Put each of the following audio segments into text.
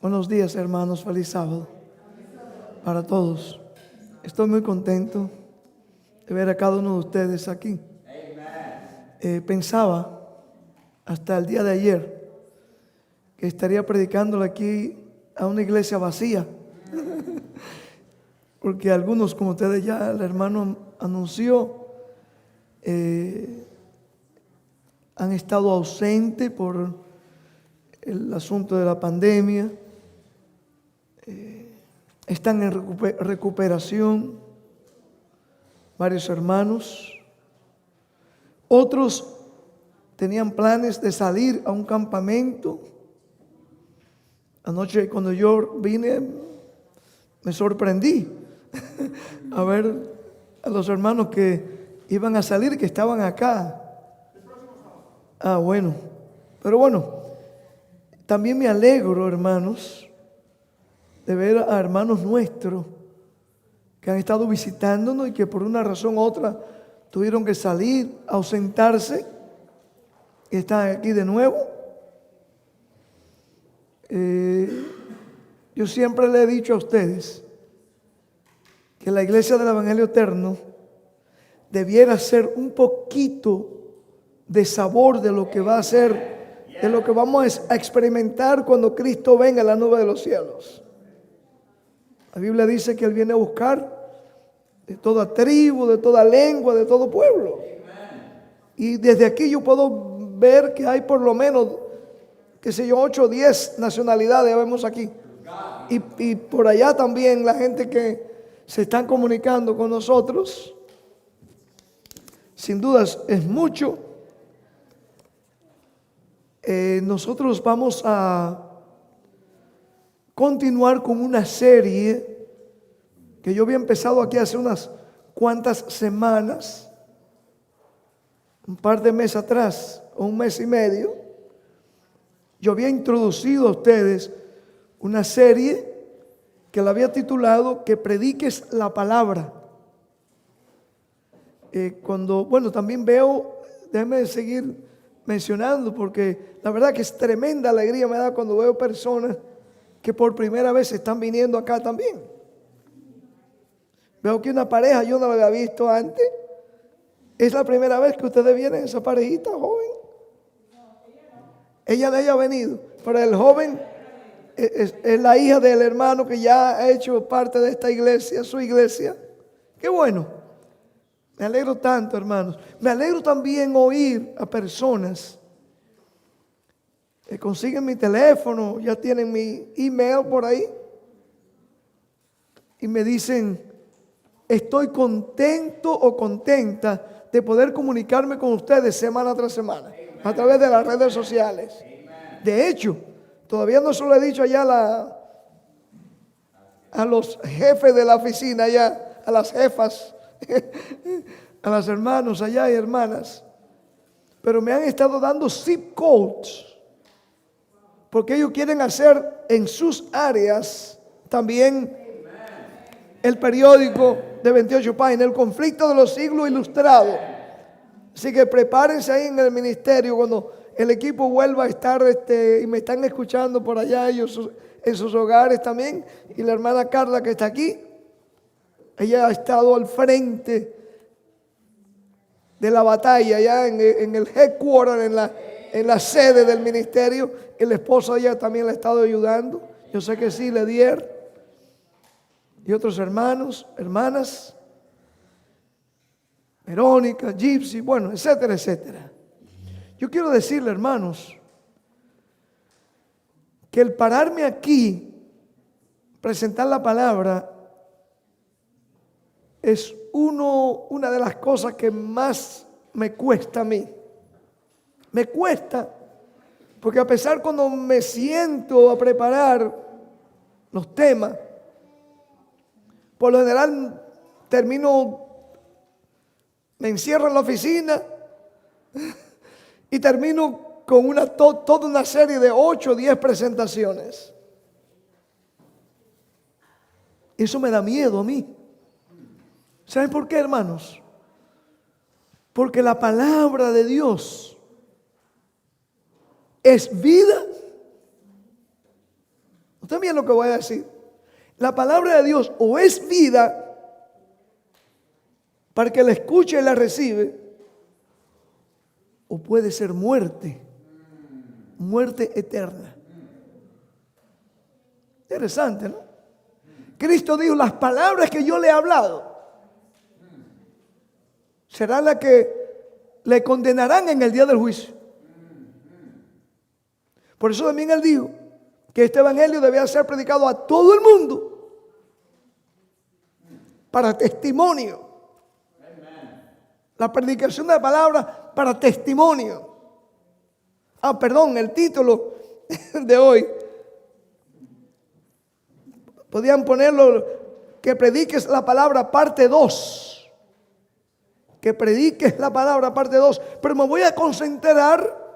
Buenos días, hermanos. Feliz sábado para todos. Estoy muy contento de ver a cada uno de ustedes aquí. Pensaba hasta el día de ayer que estaría predicándole aquí a una iglesia vacía. Porque algunos, como ustedes ya el hermano anunció, han estado ausentes por el asunto de la pandemia. Están en recuperación varios hermanos. Otros tenían planes de salir a un campamento. Anoche cuando yo vine me sorprendí a ver a los hermanos que iban a salir, que estaban acá. Bueno. Pero bueno, también me alegro, hermanos, de ver a hermanos nuestros que han estado visitándonos y que por una razón u otra tuvieron que salir, ausentarse y están aquí de nuevo. Yo siempre le he dicho a ustedes que la iglesia del Evangelio Eterno debiera ser un poquito de sabor de lo que va a ser, de lo que vamos a experimentar cuando Cristo venga en la nube de los cielos. La Biblia dice que Él viene a buscar de toda tribu, de toda lengua, de todo pueblo. Y desde aquí yo puedo ver que hay por lo menos, qué sé yo, 8 o 10 nacionalidades vemos aquí. Y por allá también la gente que se están comunicando con nosotros. Sin dudas es mucho. Nosotros vamos a continuar con una serie que yo había empezado aquí hace unas cuantas semanas, un par de meses atrás, o un mes y medio. Yo había introducido a ustedes una serie que la había titulado Que prediques la palabra. También veo, déjenme seguir mencionando, porque la verdad que es tremenda alegría me da cuando veo personas que por primera vez están viniendo acá también. Veo que una pareja yo no la había visto antes. Es la primera vez que ustedes vienen, esa parejita joven. Ella ha venido, pero el joven es la hija del hermano que ya ha hecho parte de esta iglesia, su iglesia. Qué bueno. Me alegro tanto, hermanos. Me alegro también oír a personas que consiguen mi teléfono, ya tienen mi email por ahí, y me dicen: estoy contento o contenta de poder comunicarme con ustedes semana tras semana a través de las redes sociales. De hecho, todavía no se lo he dicho allá a los jefes de la oficina allá, a las jefas, a las hermanos allá y hermanas, pero me han estado dando zip codes, porque ellos quieren hacer en sus áreas también el periódico de 28 páginas, El Conflicto de los Siglos Ilustrado. Así que prepárense ahí en el ministerio cuando el equipo vuelva a estar y me están escuchando por allá ellos en sus hogares también. Y la hermana Carla, que está aquí, ella ha estado al frente de la batalla allá en el headquarter, en la sede del ministerio. El esposo de ella también le ha estado ayudando. Yo sé que sí, Ledier y otros hermanos, hermanas, Verónica, Gypsy, bueno, etcétera, etcétera. Yo quiero decirle, hermanos, que el pararme aquí, presentar la palabra, es una de las cosas que más me cuesta a mí. Me cuesta, porque a pesar cuando me siento a preparar los temas, por lo general me encierro en la oficina y termino con toda una serie de 8 o 10 presentaciones. Eso me da miedo a mí. ¿Saben por qué, hermanos? Porque la palabra de Dios es vida Usted bien lo que voy a decir. La palabra de Dios o es vida para que la escuche y la recibe, o puede ser muerte, muerte eterna. Interesante, ¿no? Cristo dijo, las palabras que yo le he hablado serán las que le condenarán en el día del juicio. Por eso también él dijo que este evangelio debía ser predicado a todo el mundo para testimonio. La predicación de la palabra para testimonio. Perdón, el título de hoy podían ponerlo, que prediques la palabra parte 2. Que prediques la palabra parte 2. Pero me voy a concentrar.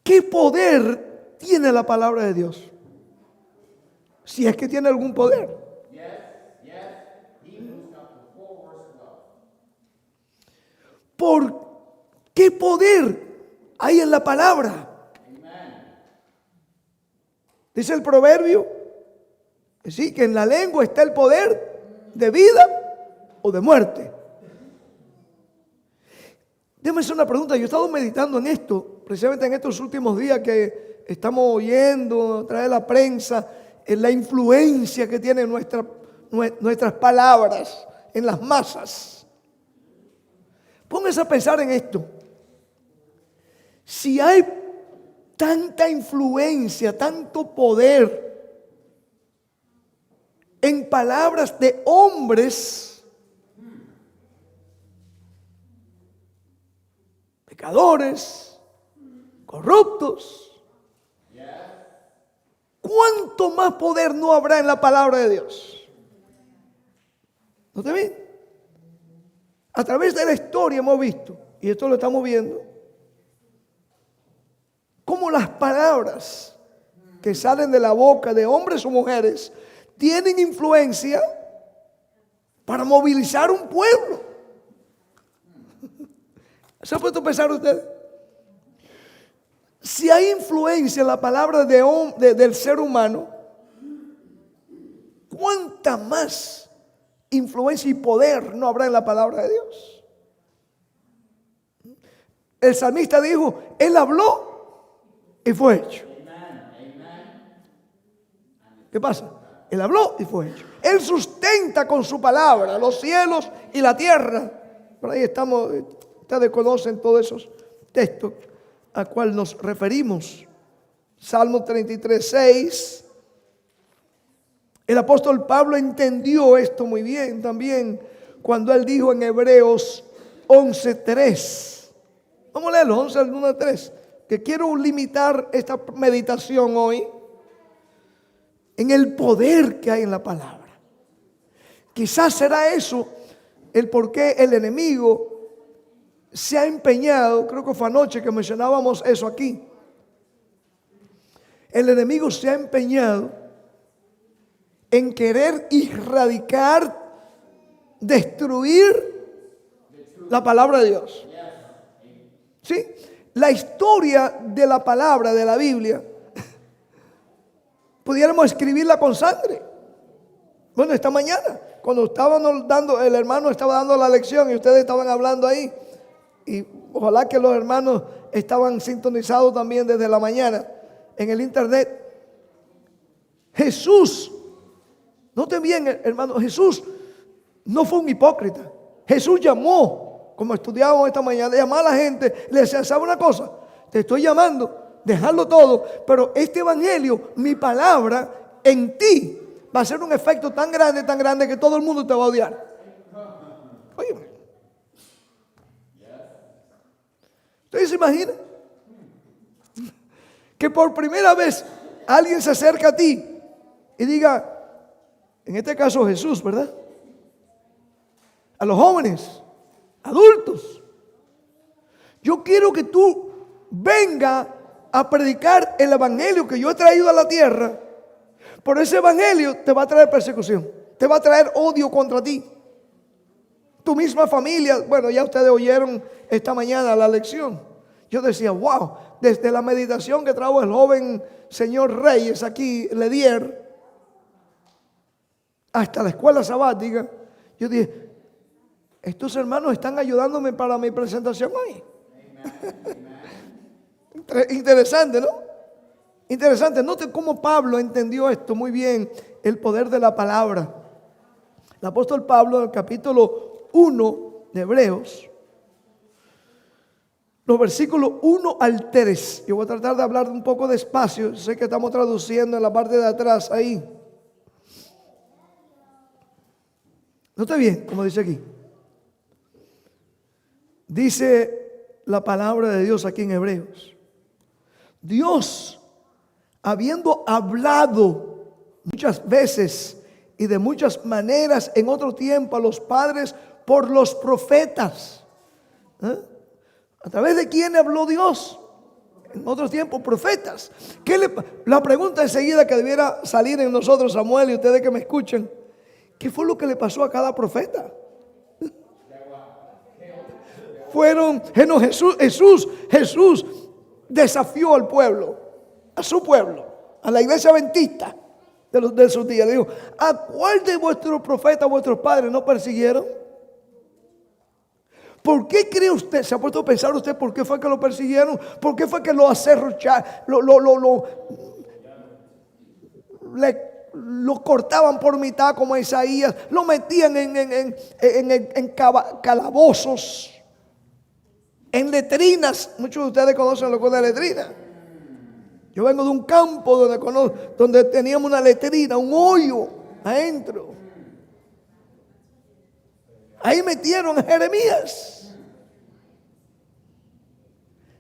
¿Qué poder tiene la palabra de Dios? Si es que tiene algún poder. ¿Por qué poder hay en la palabra? Dice el proverbio que sí, que en la lengua está el poder de vida o de muerte. Déjame hacer una pregunta. Yo he estado meditando en esto, precisamente en estos últimos días que estamos oyendo a través de la prensa, en la influencia que tienen nuestras palabras en las masas. Póngase a pensar en esto. Si hay tanta influencia, tanto poder en palabras de hombres pecadores, corruptos, ¿cuánto más poder no habrá en la palabra de Dios? ¿No te ven? A través de la historia hemos visto, y esto lo estamos viendo, cómo las palabras que salen de la boca de hombres o mujeres tienen influencia para movilizar un pueblo. ¿Se ha puesto a pensar usted? Si hay influencia en la palabra del ser humano, ¿cuánta más influencia y poder no habrá en la palabra de Dios? El salmista dijo, Él habló y fue hecho. ¿Qué pasa? Él habló y fue hecho. Él sustenta con su palabra los cielos y la tierra. Por ahí estamos, ustedes conocen todos esos textos a cual nos referimos. Salmo 33, 6. El apóstol Pablo entendió esto muy bien también cuando él dijo en Hebreos 11:3. Vamos a leerlo, 11 al 1 al 3. Que quiero limitar esta meditación hoy en el poder que hay en la palabra. Quizás será eso el por qué el enemigo se ha empeñado, creo que fue anoche que mencionábamos eso aquí. El enemigo se ha empeñado en querer erradicar, destruir la palabra de Dios. ¿Sí? La historia de la palabra de la Biblia pudiéramos escribirla con sangre. Bueno, esta mañana, cuando estábamos dando, el hermano estaba dando la lección y ustedes estaban hablando ahí, y ojalá que los hermanos estaban sintonizados también desde la mañana en el internet. Jesús, noten bien, hermano, Jesús no fue un hipócrita. Jesús llamó, como estudiábamos esta mañana, llamó a la gente, le decía, ¿sabe una cosa? Te estoy llamando, dejarlo todo, pero este evangelio, mi palabra en ti va a ser un efecto tan grande que todo el mundo te va a odiar. Oye, ¿ustedes se imaginan que por primera vez alguien se acerca a ti y diga, en este caso Jesús, ¿verdad? A los jóvenes, adultos, yo quiero que tú vengas a predicar el evangelio que yo he traído a la tierra. Por ese evangelio te va a traer persecución, te va a traer odio contra ti. Tu misma familia, bueno, ya ustedes oyeron esta mañana la lección. Yo decía, wow, desde la meditación que trajo el joven señor Reyes aquí, Ledier, hasta la escuela sabática, yo dije, estos hermanos están ayudándome para mi presentación hoy. Interesante, ¿no? Interesante. Note cómo Pablo entendió esto muy bien, el poder de la palabra. El apóstol Pablo, en el capítulo 1 de Hebreos, los versículos 1 al 3. Yo voy a tratar de hablar un poco despacio. Sé que estamos traduciendo en la parte de atrás ahí. Note bien, como dice aquí. Dice la palabra de Dios aquí en Hebreos. Dios, habiendo hablado muchas veces y de muchas maneras en otro tiempo a los padres por los profetas. ¿A través de quién habló Dios? En otros tiempos, profetas. La pregunta enseguida que debiera salir en nosotros, Samuel, y ustedes que me escuchen, ¿qué fue lo que le pasó a cada profeta? Jesús desafió al pueblo, a su pueblo, a la iglesia adventista de sus días. Le dijo, ¿a cuál de vuestros profetas, vuestros padres no persiguieron? ¿Por qué cree usted? ¿Se ha puesto a pensar usted por qué fue que lo persiguieron? ¿Por qué fue que lo acerrucharon? Lo cortaban por mitad como a Isaías, lo metían en calabozos, en letrinas. Muchos de ustedes conocen lo que es la letrina. Yo vengo de un campo donde teníamos una letrina, un hoyo adentro. Ahí metieron a Jeremías.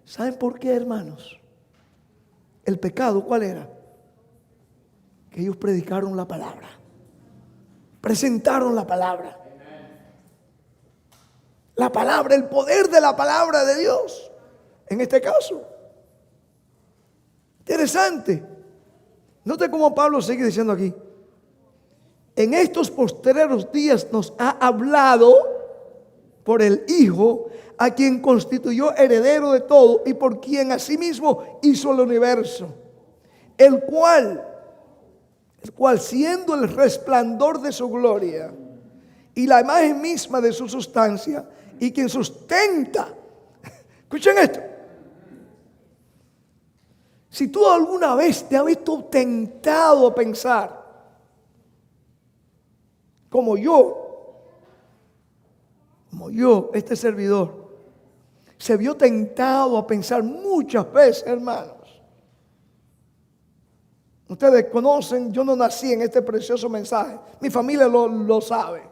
¿Saben por qué, hermanos? El pecado, ¿cuál era? Que ellos predicaron la palabra, presentaron la palabra. La palabra, el poder de la palabra de Dios, en este caso. Interesante. Note cómo Pablo sigue diciendo aquí. En estos postreros días nos ha hablado por el Hijo, a quien constituyó heredero de todo y por quien asimismo hizo el universo, el cual siendo el resplandor de su gloria y la imagen misma de su sustancia, y quien sustenta, escuchen esto, si tú alguna vez te has visto tentado a pensar, como yo, este servidor, se vio tentado a pensar muchas veces, hermanos. Ustedes conocen, yo no nací en este precioso mensaje. Mi familia lo sabe.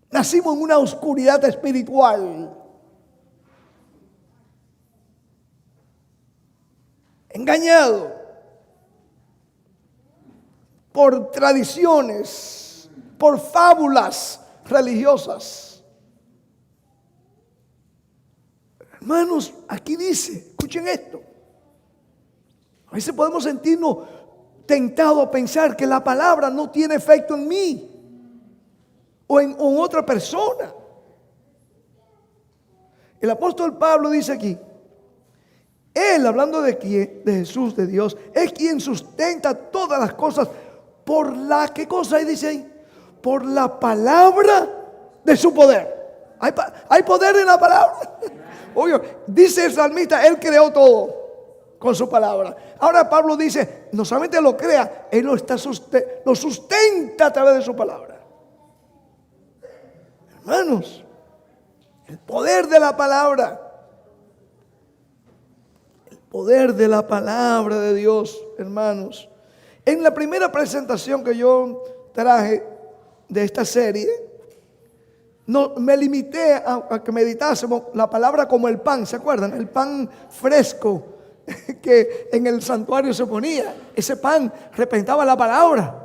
Nacimos en una oscuridad espiritual. Engañado por tradiciones, por fábulas religiosas. Hermanos, aquí dice, escuchen esto. A veces podemos sentirnos tentados a pensar que la palabra no tiene efecto en mí o en otra persona. El apóstol Pablo dice aquí, él, hablando de quién, de Jesús, de Dios, es quien sustenta todas las cosas por la, ¿qué cosa ahí dice ahí? Por la palabra de su poder. Hay poder en la palabra. Oye, dice el salmista, él creó todo con su palabra. Ahora Pablo dice, no solamente lo crea, él lo sustenta a través de su palabra. Hermanos, el poder de la palabra. El poder de la palabra de Dios, hermanos. En la primera presentación que yo traje de esta serie, no, me limité a que meditásemos la palabra como el pan. ¿Se acuerdan? El pan fresco que en el santuario se ponía. Ese pan representaba la palabra.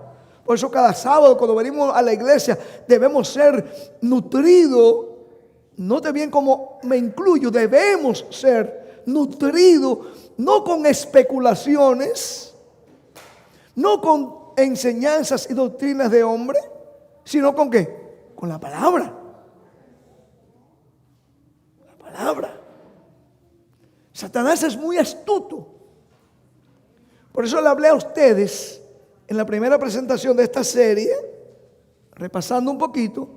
Por eso cada sábado cuando venimos a la iglesia debemos ser nutridos. Note bien cómo me incluyo. Debemos ser nutridos, no con especulaciones, no con enseñanzas y doctrinas de hombre, sino con ¿qué? Con la palabra. La palabra. Satanás es muy astuto. Por eso le hablé a ustedes en la primera presentación de esta serie, repasando un poquito,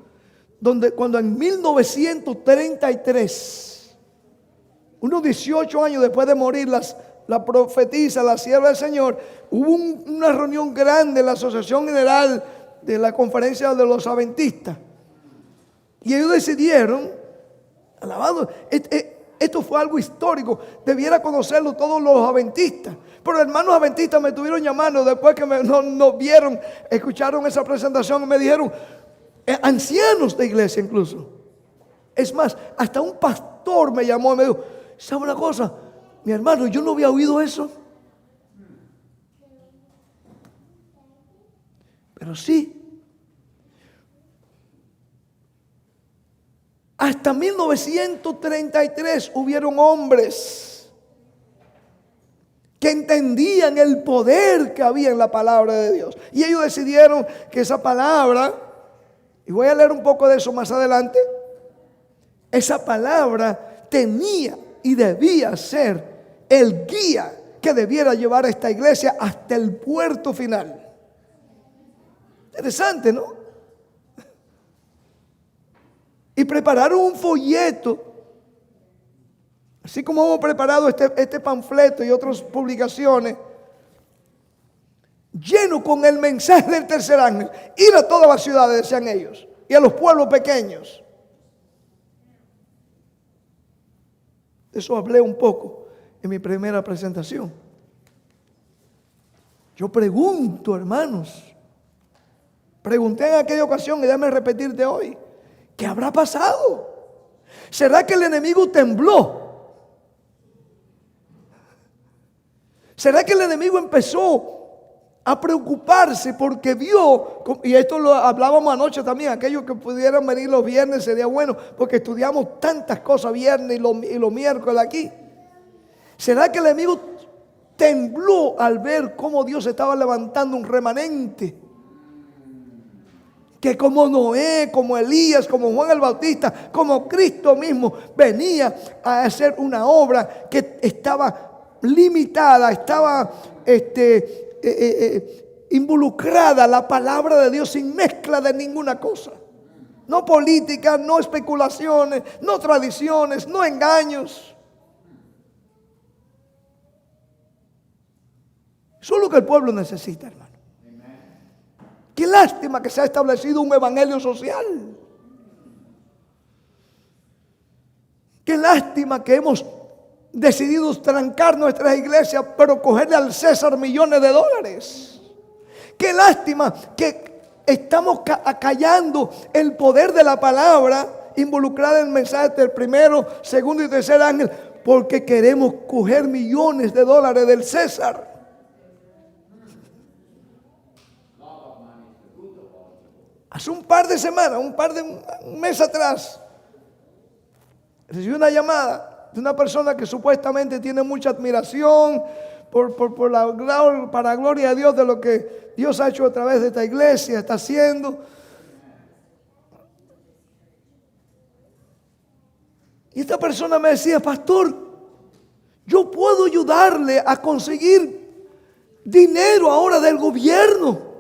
donde cuando en 1933, unos 18 años después de morir la profetisa, la sierva del Señor, hubo una reunión grande en la Asociación General de la Conferencia de los Adventistas. Y ellos decidieron, alabado, esto fue algo histórico, debiera conocerlo todos los adventistas. Pero hermanos adventistas me estuvieron llamando después que nos vieron, escucharon esa presentación y me dijeron, ancianos de iglesia incluso. Es más, hasta un pastor me llamó y me dijo, ¿sabe una cosa? Mi hermano, yo no había oído eso. Pero sí. Hasta 1933 hubieron hombres que entendían el poder que había en la palabra de Dios. Y ellos decidieron que esa palabra, y voy a leer un poco de eso más adelante, esa palabra tenía y debía ser el guía que debiera llevar a esta iglesia hasta el puerto final. Interesante, ¿no? Y prepararon un folleto, así como hemos preparado este panfleto y otras publicaciones, lleno con el mensaje del tercer ángel. Ir a todas las ciudades, decían ellos, y a los pueblos pequeños. De eso hablé un poco en mi primera presentación. Yo pregunto, hermanos, pregunté en aquella ocasión y déjame repetirte hoy, ¿qué habrá pasado? ¿Será que el enemigo tembló? ¿Será que el enemigo empezó a preocuparse porque vio, y esto lo hablábamos anoche también, aquellos que pudieran venir los viernes sería bueno, porque estudiamos tantas cosas viernes y los miércoles aquí? ¿Será que el enemigo tembló al ver cómo Dios estaba levantando un remanente? Que como Noé, como Elías, como Juan el Bautista, como Cristo mismo venía a hacer una obra que estaba limitada, estaba involucrada la palabra de Dios sin mezcla de ninguna cosa. No política, no especulaciones, no tradiciones, no engaños. Eso es lo que el pueblo necesita, hermano. Qué lástima que se ha establecido un evangelio social. Qué lástima que hemos decidido trancar nuestras iglesias, pero cogerle al César millones de dólares. Qué lástima que estamos acallando el poder de la palabra involucrada en el mensaje del primero, segundo y tercer ángel, porque queremos coger millones de dólares del César. Hace un par de semanas, un mes atrás, recibí una llamada de una persona que supuestamente tiene mucha admiración para la gloria de Dios de lo que Dios ha hecho a través de esta iglesia, está haciendo. Y esta persona me decía, pastor, yo puedo ayudarle a conseguir dinero ahora del gobierno.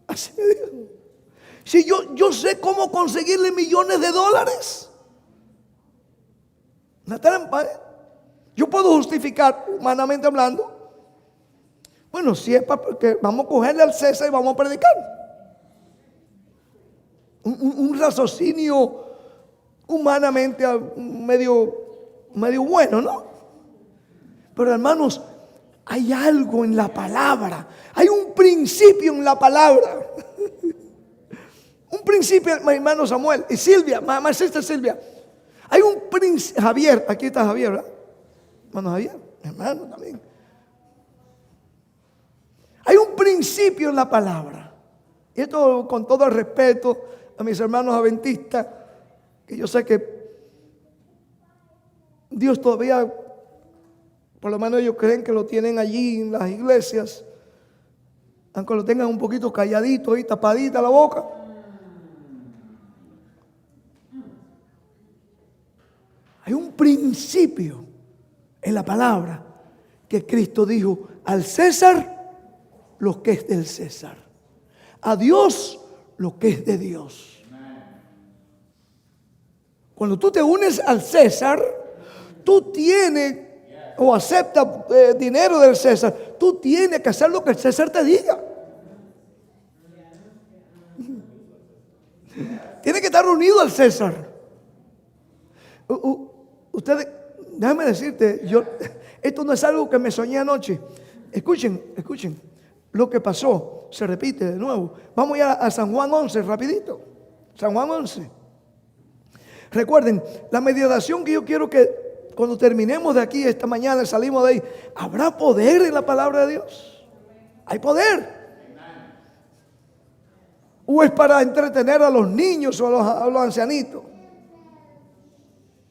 Así me dijo. Si yo sé cómo conseguirle millones de dólares. Una trampa, ¿eh? Yo puedo justificar, humanamente hablando. Bueno, si es porque vamos a cogerle al César y vamos a predicar. Un raciocinio humanamente medio bueno, ¿no? Pero hermanos, hay algo en la palabra. Hay un principio en la palabra. Un principio, mi hermano Samuel y Silvia, maestra Silvia. Hay un principio, Javier, aquí está Javier, ¿verdad? Hermano Javier, hermano también. Hay un principio en la palabra. Y esto con todo el respeto a mis hermanos adventistas, que yo sé que Dios todavía, por lo menos ellos creen que lo tienen allí en las iglesias, aunque lo tengan un poquito calladito y tapadita la boca. Hay Hay un principio en la palabra que Cristo dijo: al César lo que es del César, a Dios lo que es de Dios. Cuando tú te unes al César, tú tienes o aceptas dinero del César, tú tienes que hacer lo que el César te diga. Tienes que estar unido al César. Ustedes, déjame decirte, esto no es algo que me soñé anoche. Escuchen, lo que pasó se repite de nuevo. Vamos ya a San Juan 11, rapidito. San Juan 11. Recuerden, la meditación que yo quiero que cuando terminemos de aquí esta mañana, salimos de ahí, ¿habrá poder en la palabra de Dios? ¿Hay poder? ¿O es para entretener a los niños o a los ancianitos?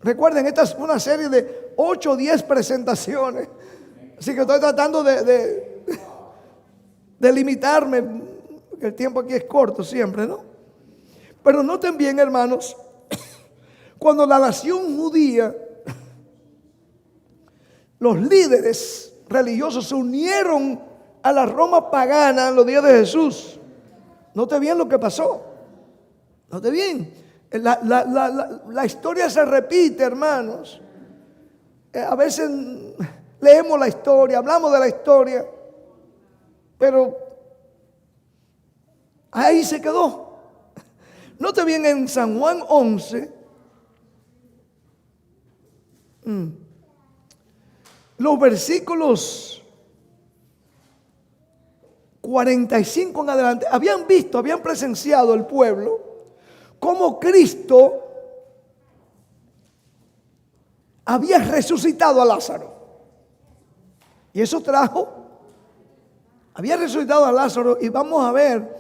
Recuerden, esta es una serie de 8 o 10 presentaciones. Así que estoy tratando de limitarme, porque el tiempo aquí es corto siempre, ¿no? Pero noten bien, hermanos, cuando la nación judía, los líderes religiosos se unieron a la Roma pagana en los días de Jesús. Note bien lo que pasó. Note bien. La historia se repite, hermanos. A veces leemos la historia, hablamos de la historia, pero ahí se quedó. Note bien en San Juan 11, los versículos 45 en adelante, habían presenciado el pueblo cómo Cristo había resucitado a Lázaro. Y eso había resucitado a Lázaro, y vamos a ver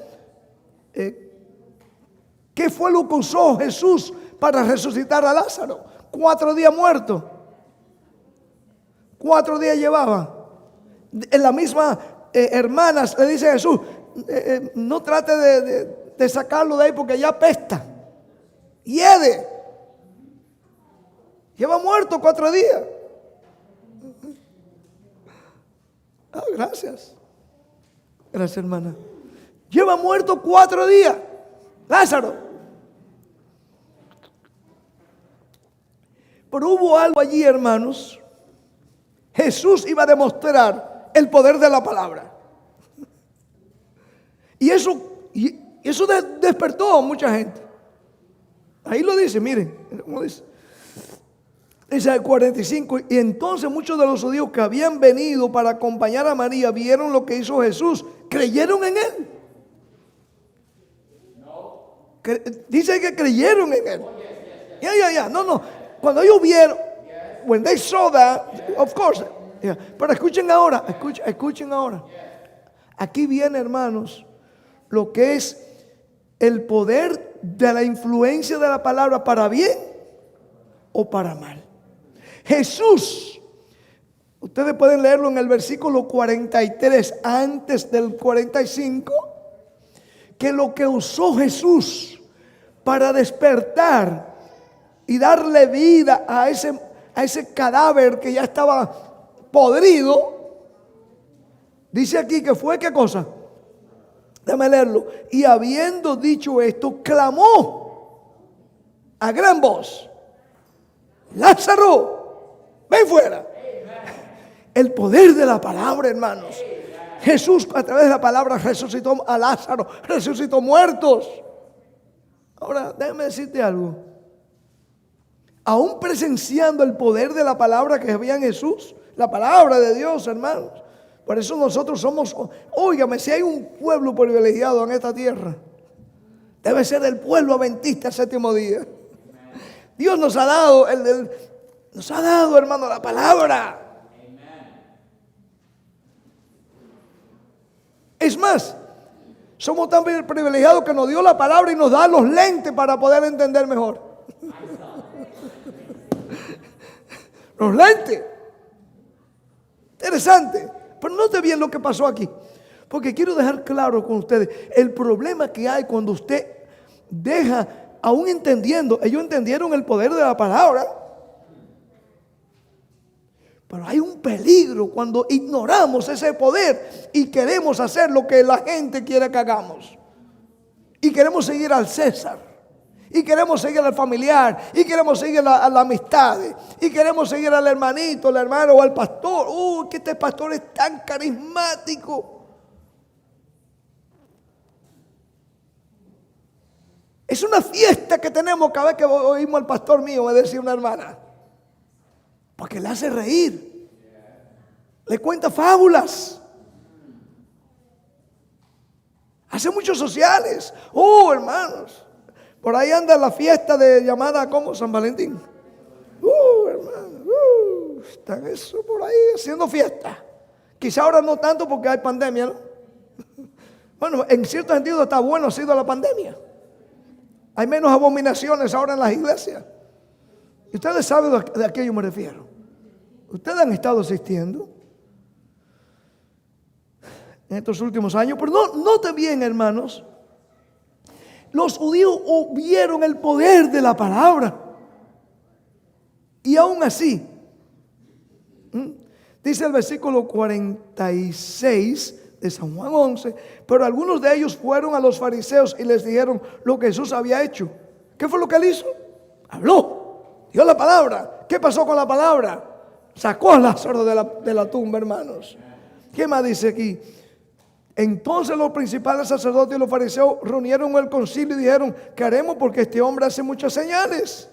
qué fue lo que usó Jesús para resucitar a Lázaro. 4 días muerto. 4 días llevaba. En la misma hermanas le dice a Jesús, no trate de sacarlo de ahí porque ya apesta. Hiede. Lleva muerto 4 días. Gracias. Gracias, hermana. Lleva muerto 4 días. Lázaro. Pero hubo algo allí, hermanos. Jesús iba a demostrar el poder de la palabra. Y eso despertó a mucha gente. Ahí lo dice, miren, ¿cómo dice? Dice el 45, y entonces muchos de los judíos que habían venido para acompañar a María vieron lo que hizo Jesús, creyeron en él. Dice que creyeron en él. No. Cuando ellos vieron, when they saw that, of course. Pero escuchen ahora. Aquí viene, hermanos, lo que es el poder de la influencia de la palabra para bien o para mal. Jesús, ustedes pueden leerlo en el versículo 43, antes del 45, que lo que usó Jesús para despertar y darle vida a ese cadáver que ya estaba podrido, dice aquí que fue, ¿qué cosa? Déjame leerlo. Y habiendo dicho esto, clamó a gran voz: Lázaro, ven fuera. El poder de la palabra, hermanos. Jesús, a través de la palabra, resucitó a Lázaro, resucitó muertos. Ahora, déjame decirte algo. Aún presenciando el poder de la palabra que había en Jesús, la palabra de Dios, hermanos. Por eso nosotros somos, óigame, si hay un pueblo privilegiado en esta tierra, debe ser el pueblo adventista el séptimo día. Dios nos ha dado, hermano, la palabra. Es más, somos tan privilegiados que nos dio la palabra y nos da los lentes para poder entender mejor. Los lentes. Interesante. Pero note bien lo que pasó aquí. Porque quiero dejar claro con ustedes el problema que hay cuando usted deja, aún entendiendo, ellos entendieron el poder de la palabra. Pero hay un peligro cuando ignoramos ese poder y queremos hacer lo que la gente quiere que hagamos. Y queremos seguir al César. Y queremos seguir al familiar. Y queremos seguir a la amistad. Y queremos seguir al hermanito, al hermano o al pastor. Que este pastor es tan carismático. Es una fiesta que tenemos cada vez que oímos al pastor mío, me decía una hermana. Porque le hace reír. Le cuenta fábulas. Hace muchos sociales. Hermanos. Por ahí anda la fiesta de llamada como San Valentín. Hermano. Están eso por ahí haciendo fiesta. Quizá ahora no tanto porque hay pandemia, ¿no? Bueno, en cierto sentido está bueno ha sido la pandemia. Hay menos abominaciones ahora en las iglesias. Y ustedes saben de a qué yo me refiero. Ustedes han estado asistiendo en estos últimos años. Pero noten bien, hermanos. Los judíos vieron el poder de la palabra. Y aún así, dice el versículo 46 de San Juan 11, pero algunos de ellos fueron a los fariseos y les dijeron lo que Jesús había hecho. ¿Qué fue lo que él hizo? Habló, dio la palabra. ¿Qué pasó con la palabra? Sacó a Lázaro de la tumba, hermanos. ¿Qué más dice aquí? Entonces los principales sacerdotes y los fariseos reunieron el concilio y dijeron: ¿qué haremos? Porque este hombre hace muchas señales.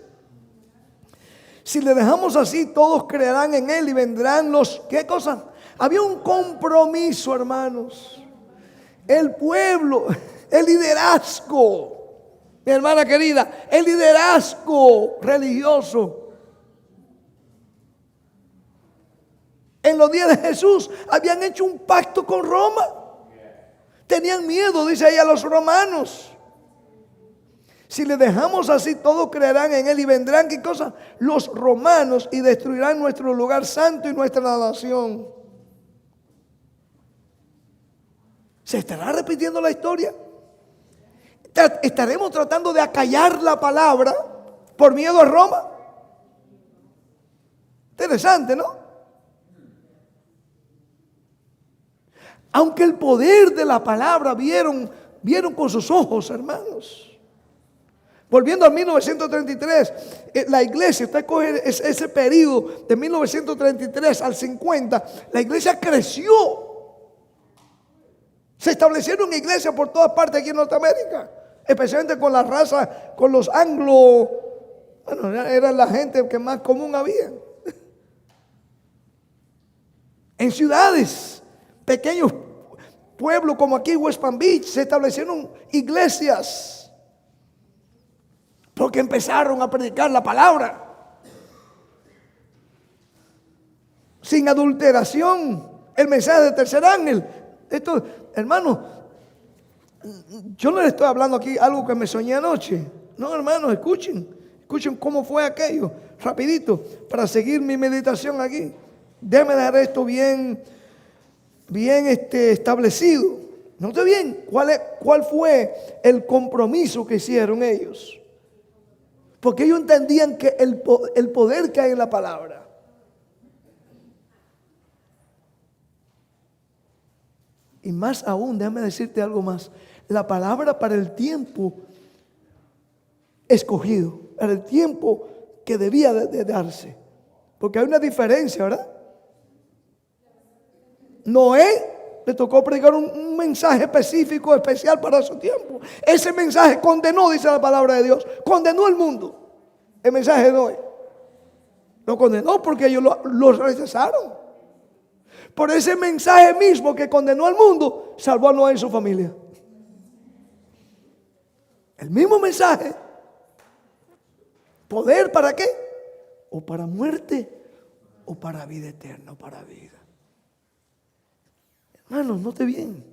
Si le dejamos así, todos creerán en él y vendrán los... ¿Qué cosa? Había un compromiso, hermanos. El pueblo, el liderazgo, mi hermana querida, el liderazgo religioso. En los días de Jesús habían hecho un pacto con Roma. Tenían miedo, dice ahí, a los romanos. Si le dejamos así, todos creerán en él y vendrán, ¿qué cosa? Los romanos, y destruirán nuestro lugar santo y nuestra nación. ¿Se estará repitiendo la historia? ¿Estaremos tratando de acallar la palabra por miedo a Roma? Interesante, ¿no? Aunque el poder de la palabra vieron con sus ojos, hermanos. Volviendo a 1933, la iglesia, usted coge ese periodo de 1933 al 50, la iglesia creció. Se establecieron iglesias por todas partes aquí en Norteamérica, especialmente con la raza, con los anglo, bueno, era la gente que más común había. En ciudades, pequeños pueblos como aquí, West Palm Beach, se establecieron iglesias. Porque empezaron a predicar la palabra. Sin adulteración. El mensaje del tercer ángel. Esto, hermano, yo no les estoy hablando aquí algo que me soñé anoche. No, hermanos, escuchen cómo fue aquello. Rapidito, para seguir mi meditación aquí. Déjame dejar esto bien establecido. Note bien cuál fue el compromiso que hicieron ellos. Porque ellos entendían que el poder que hay en la palabra. Y más aún, déjame decirte algo más. La palabra para el tiempo escogido, para el tiempo que debía de darse. Porque hay una diferencia, ¿verdad? Noé le tocó predicar un mensaje específico, especial para su tiempo. Ese mensaje condenó, dice la palabra de Dios, condenó el mundo. El mensaje de Noé lo condenó porque ellos lo rechazaron. Por ese mensaje mismo que condenó al mundo, salvó a Noé y su familia. El mismo mensaje. ¿Poder para qué? O para muerte o para vida eterna, o para vida. Hermanos, note bien.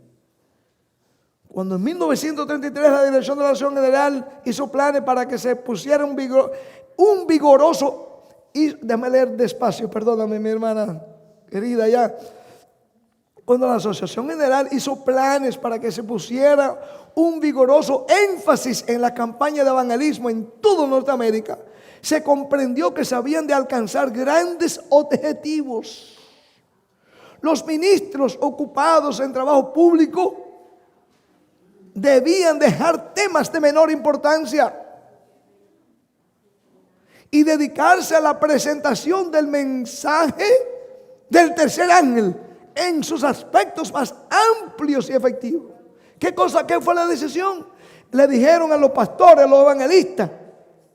Cuando en 1933 la Dirección de la Nación General hizo planes para que se pusiera un vigoroso, y déjame leer despacio, perdóname mi hermana querida ya. Cuando la Asociación General hizo planes para que se pusiera un vigoroso énfasis en la campaña de evangelismo en toda Norteamérica, se comprendió que se habían de alcanzar grandes objetivos. Los ministros ocupados en trabajo público debían dejar temas de menor importancia y dedicarse a la presentación del mensaje del tercer ángel en sus aspectos más amplios y efectivos. ¿Qué fue la decisión? Le dijeron a los pastores, a los evangelistas,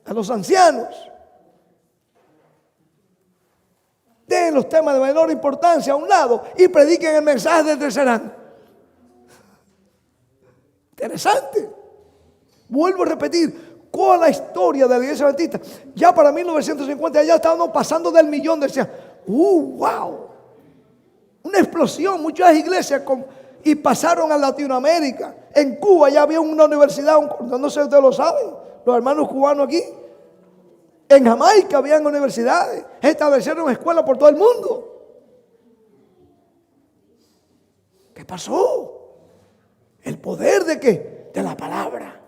a los ancianos: den los temas de menor importancia a un lado y prediquen el mensaje del tercer ángel. Interesante. Vuelvo a repetir, con la historia de la iglesia adventista, ya para 1950 ya estábamos pasando del millón. Decían, wow, una explosión, muchas iglesias y pasaron a Latinoamérica. En Cuba ya había una universidad, no sé si ustedes lo saben, los hermanos cubanos aquí. En Jamaica habían universidades, establecieron escuelas por todo el mundo. ¿Qué pasó? ¿El poder de qué? De la palabra.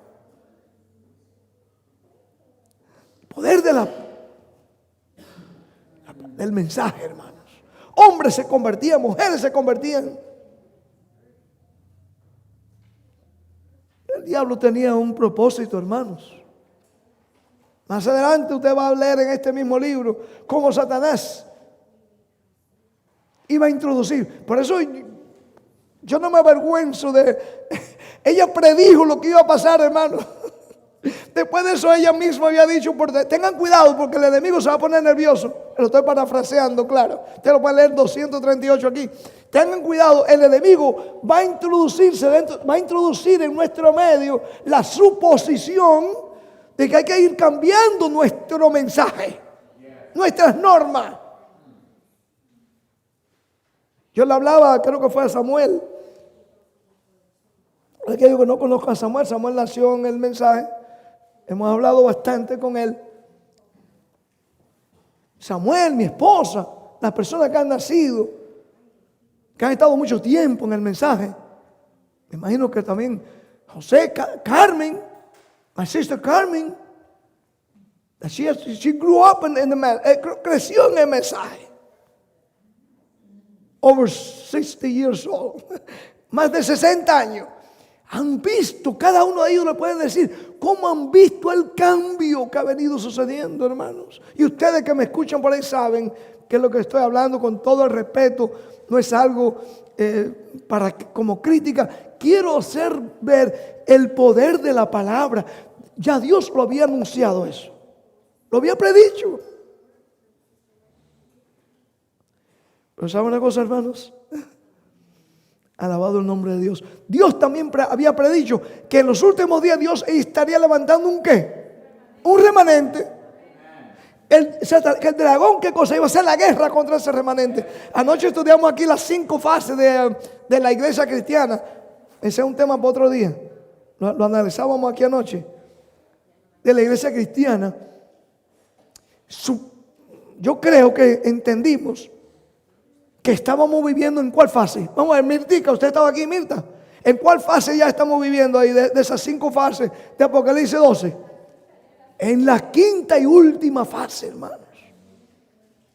El poder del mensaje, hermanos. Hombres se convertían, mujeres se convertían. El diablo tenía un propósito, hermanos. Más adelante usted va a leer en este mismo libro cómo Satanás iba a introducir. Por eso yo no me avergüenzo de... Ella predijo lo que iba a pasar, hermano. Después de eso ella misma había dicho, tengan cuidado porque el enemigo se va a poner nervioso. Lo estoy parafraseando, claro. Usted lo puede leer 238 aquí. Tengan cuidado, el enemigo va a introducir en nuestro medio la suposición de que hay que ir cambiando nuestro mensaje, nuestras normas. Yo le hablaba, creo que fue a Samuel. Aquellos que no conozcan a Samuel, Samuel nació en el mensaje. Hemos hablado bastante con él. Samuel, mi esposa, las personas que han nacido, que han estado mucho tiempo en el mensaje. Me imagino que también José, Carmen, my sister Carmen, that she grew up in the creció en el mensaje. Over 60 years old. Más de 60 años. Han visto, cada uno de ellos le puede decir cómo han visto el cambio que ha venido sucediendo, hermanos. Y ustedes que me escuchan por ahí saben que lo que estoy hablando, con todo el respeto, no es algo como crítica. Quiero hacer ver el poder de la palabra. Ya Dios lo había anunciado eso. Lo había predicho. Pero ¿saben una cosa, hermanos? Alabado el nombre de Dios. Dios también había predicho que en los últimos días Dios estaría levantando un ¿qué? Un remanente. El dragón, ¿qué cosa? Iba a hacer la guerra contra ese remanente. Anoche estudiamos aquí las 5 fases de la iglesia cristiana. Ese es un tema para otro día. Lo analizábamos aquí anoche. De la iglesia cristiana. Yo creo que entendimos que estábamos viviendo en cuál fase. Vamos a ver, Mirtica, usted estaba aquí, Mirta. ¿En cuál fase ya estamos viviendo ahí de esas 5 fases de Apocalipsis 12? En la 5ª y última fase, hermanos.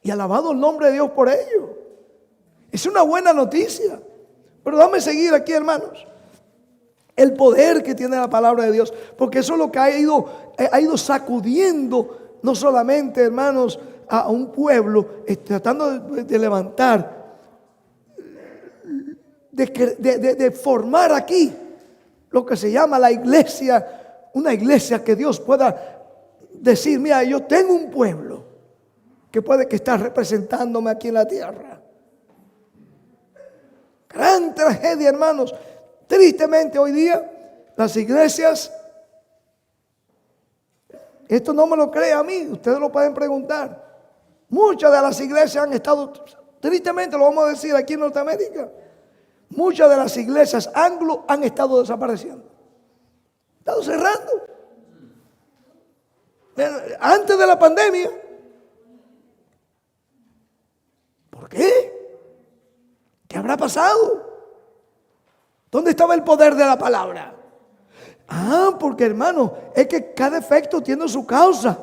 Y alabado el nombre de Dios por ello. Es una buena noticia. Pero déjame seguir aquí, hermanos. El poder que tiene la palabra de Dios. Porque eso es lo que ha ido sacudiendo, no solamente, hermanos, a un pueblo, tratando de levantar, de formar aquí lo que se llama la iglesia, una iglesia que Dios pueda decir, mira, yo tengo un pueblo que está representándome aquí en la tierra. Gran tragedia, hermanos. Tristemente hoy día las iglesias, esto no me lo cree a mí, ustedes lo pueden preguntar. Muchas de las iglesias han estado, tristemente lo vamos a decir aquí en Norteamérica, muchas de las iglesias anglo han estado desapareciendo. Han estado cerrando. Antes de la pandemia. ¿Por qué? ¿Qué habrá pasado? ¿Dónde estaba el poder de la palabra? Porque hermano, es que cada efecto tiene su causa.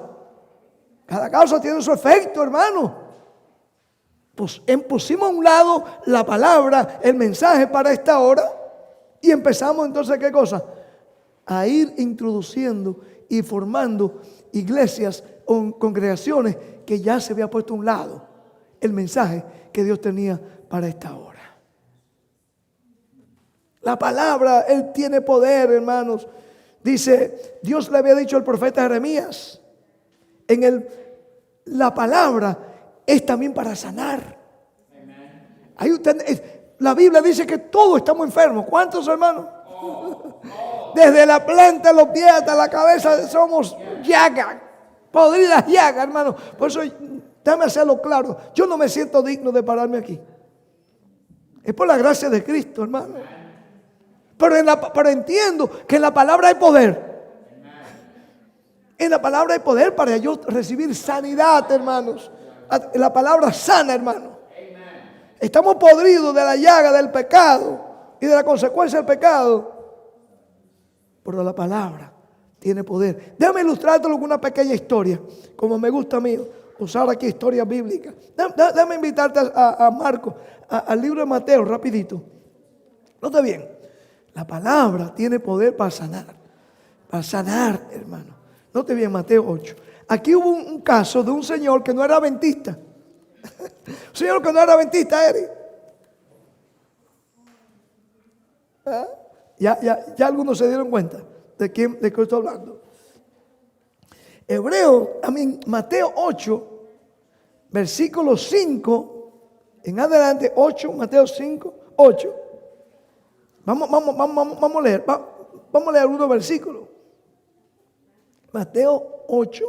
Cada causa tiene su efecto, hermano. Pues pusimos a un lado la palabra, el mensaje para esta hora y empezamos entonces, ¿qué cosa? A ir introduciendo y formando iglesias o congregaciones que ya se había puesto a un lado el mensaje que Dios tenía para esta hora. La palabra, Él tiene poder, hermanos. Dice, Dios le había dicho al profeta Jeremías, la palabra es también para sanar. Ahí la Biblia dice que todos estamos enfermos. ¿Cuántos, hermanos? Desde la planta de los pies hasta la cabeza somos llagas, podridas llagas, hermano. Por eso, déjame hacerlo claro. Yo no me siento digno de pararme aquí. Es por la gracia de Cristo, hermano. Pero entiendo que en la palabra hay poder. En la palabra hay poder para yo recibir sanidad, hermanos. La palabra sana, hermano. Estamos podridos de la llaga del pecado y de la consecuencia del pecado. Pero la palabra tiene poder. Déjame ilustrártelo con una pequeña historia. Como me gusta a mí usar aquí historias bíblicas. Déjame invitarte a Marcos, al libro de Mateo, rapidito. Nota bien. La palabra tiene poder para sanar. Para sanar, hermano. Note bien, Mateo 8. Aquí hubo un caso de un señor que no era adventista. Un señor que no era adventista, Eric. ¿Ah? Ya algunos se dieron cuenta de qué estoy hablando. Mateo 8, versículo 5 en adelante, 8, Mateo 5, 8. Vamos a leer. Vamos a leer algunos versículos. Mateo 8.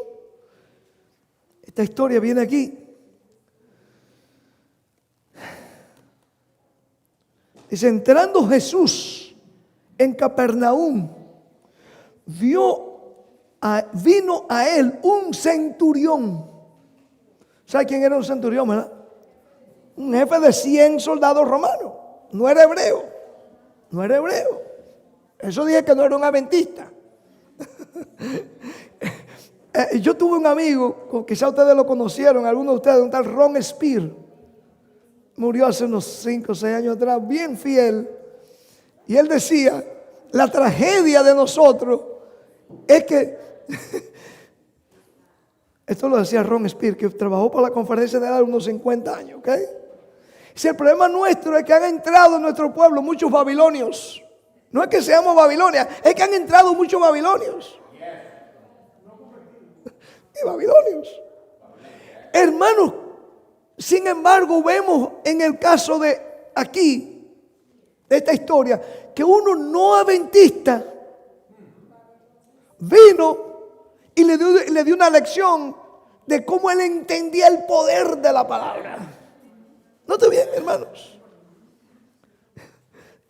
Esta historia viene aquí. Dice, entrando Jesús en Capernaum, vino a él un centurión. ¿Sabe quién era un centurión, verdad? Un jefe de 100 soldados romanos. No era hebreo. No era hebreo. Eso dije que no era un adventista. Yo tuve un amigo, quizá ustedes lo conocieron, algunos de ustedes, un tal Ron Spear. Murió hace unos 5 o 6 años atrás, bien fiel. Y él decía, la tragedia de nosotros es que, esto lo decía Ron Spear, que trabajó para la conferencia de unos 50 años, ¿ok? Si el problema nuestro es que han entrado en nuestro pueblo muchos babilonios. No es que seamos Babilonia, es que han entrado muchos babilonios. Y babilonios. Hermanos, sin embargo, vemos en el caso de aquí, de esta historia, que uno no adventista vino y le dio una lección de cómo él entendía el poder de la palabra. Note bien, hermanos.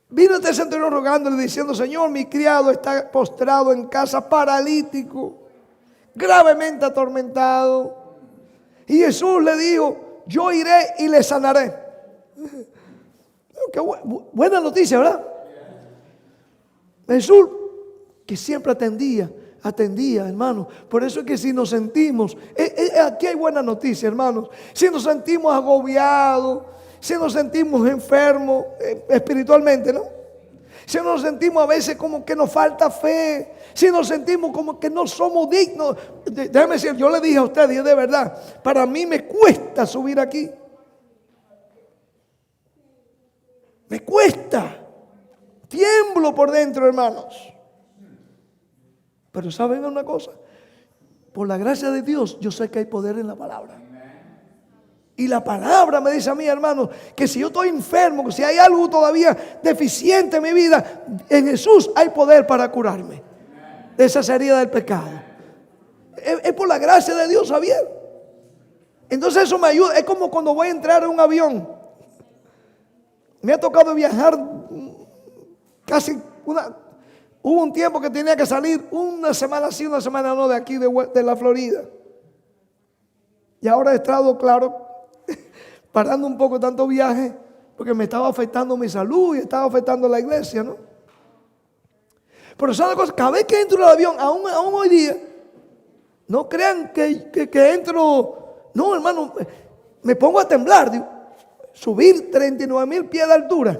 Vino este centurión rogándole diciendo, Señor, mi criado está postrado en casa, paralítico, gravemente atormentado. Y Jesús le dijo, yo iré y le sanaré. Qué buena noticia, ¿verdad? Jesús, que siempre atendía, hermanos. Por eso es que si nos sentimos, aquí hay buena noticia, hermanos. Si nos sentimos agobiados, si nos sentimos enfermos espiritualmente, ¿no? Si nos sentimos a veces como que nos falta fe, si nos sentimos como que no somos dignos. Déjeme decir, yo le dije a ustedes, y es de verdad, para mí me cuesta subir aquí. Me cuesta. Tiemblo por dentro, hermanos. Pero ¿saben una cosa? Por la gracia de Dios, yo sé que hay poder en la palabra. Y la palabra me dice a mí, hermanos, que si yo estoy enfermo, que si hay algo todavía deficiente en mi vida, en Jesús hay poder para curarme de esa herida del pecado. Es por la gracia de Dios, Javier. Entonces eso me ayuda. Es como cuando voy a entrar en un avión. Me ha tocado viajar casi hubo un tiempo que tenía que salir una semana sí, una semana no de aquí de la Florida. Y ahora he estado, claro, parando un poco tanto viaje porque me estaba afectando mi salud y estaba afectando la iglesia, ¿no? Pero ¿sabe una cosa? Cada vez que entro en el avión, aún hoy día, No crean que entro. No, hermano, me pongo a temblar. Digo, subir 39,000 pies de altura.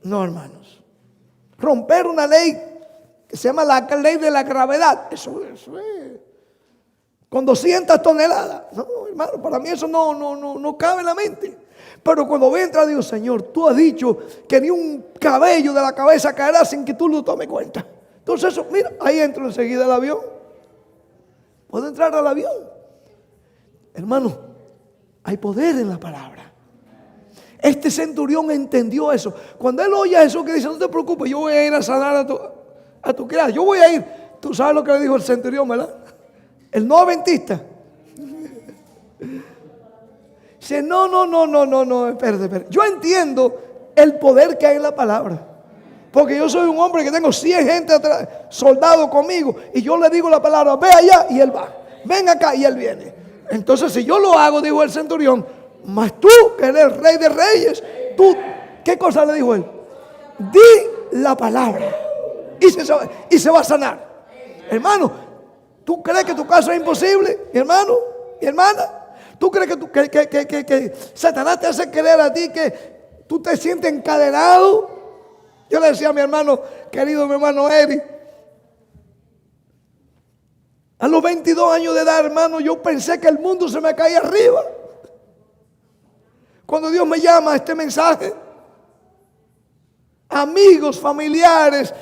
No, hermanos. Romper una ley que se llama la ley de la gravedad. Eso es. Con 200 toneladas. No, hermano, para mí eso no cabe en la mente. Pero cuando entra Dios, Señor, tú has dicho que ni un cabello de la cabeza caerá sin que tú lo tomes cuenta. Entonces eso, mira, ahí entro enseguida al avión. Puedo entrar al avión. Hermano, hay poder en la palabra. Este centurión entendió eso. Cuando él oye a Jesús que dice, no te preocupes, yo voy a ir a sanar a tu criado. Yo voy a ir. Tú sabes lo que le dijo el centurión, ¿verdad? El no adventista. Dice, no, espérate. Yo entiendo el poder que hay en la palabra. Porque yo soy un hombre que tengo 100 gente atrás, soldados conmigo. Y yo le digo la palabra, ve allá y él va. Ven acá y él viene. Entonces si yo lo hago, dijo el centurión, mas tú que eres el rey de reyes, tú, ¿qué cosa le dijo él? Di la palabra y se va a sanar. Hermano, ¿tú crees que tu caso es imposible, mi hermano, mi hermana? ¿Tú crees que Satanás te hace creer a ti que tú te sientes encadenado? Yo le decía a mi hermano, querido mi hermano Eri, a los 22 años de edad, hermano, yo pensé que el mundo se me caía arriba. Cuando Dios me llama a este mensaje, amigos, familiares,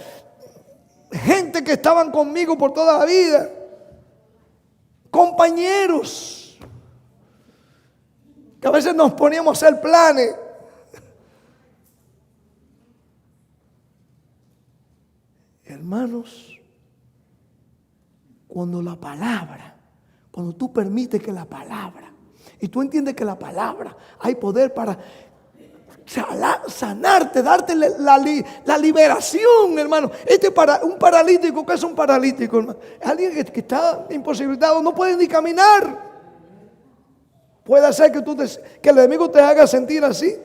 gente que estaban conmigo por toda la vida, compañeros, que a veces nos poníamos a hacer planes. Hermanos, cuando la palabra, cuando tú permites que la palabra, y tú entiendes que la palabra hay poder para sanarte, darte la liberación, hermano. Un paralítico, ¿qué es un paralítico, hermano? Es alguien que está imposibilitado, no puede ni caminar. Puede ser que el enemigo te haga sentir así,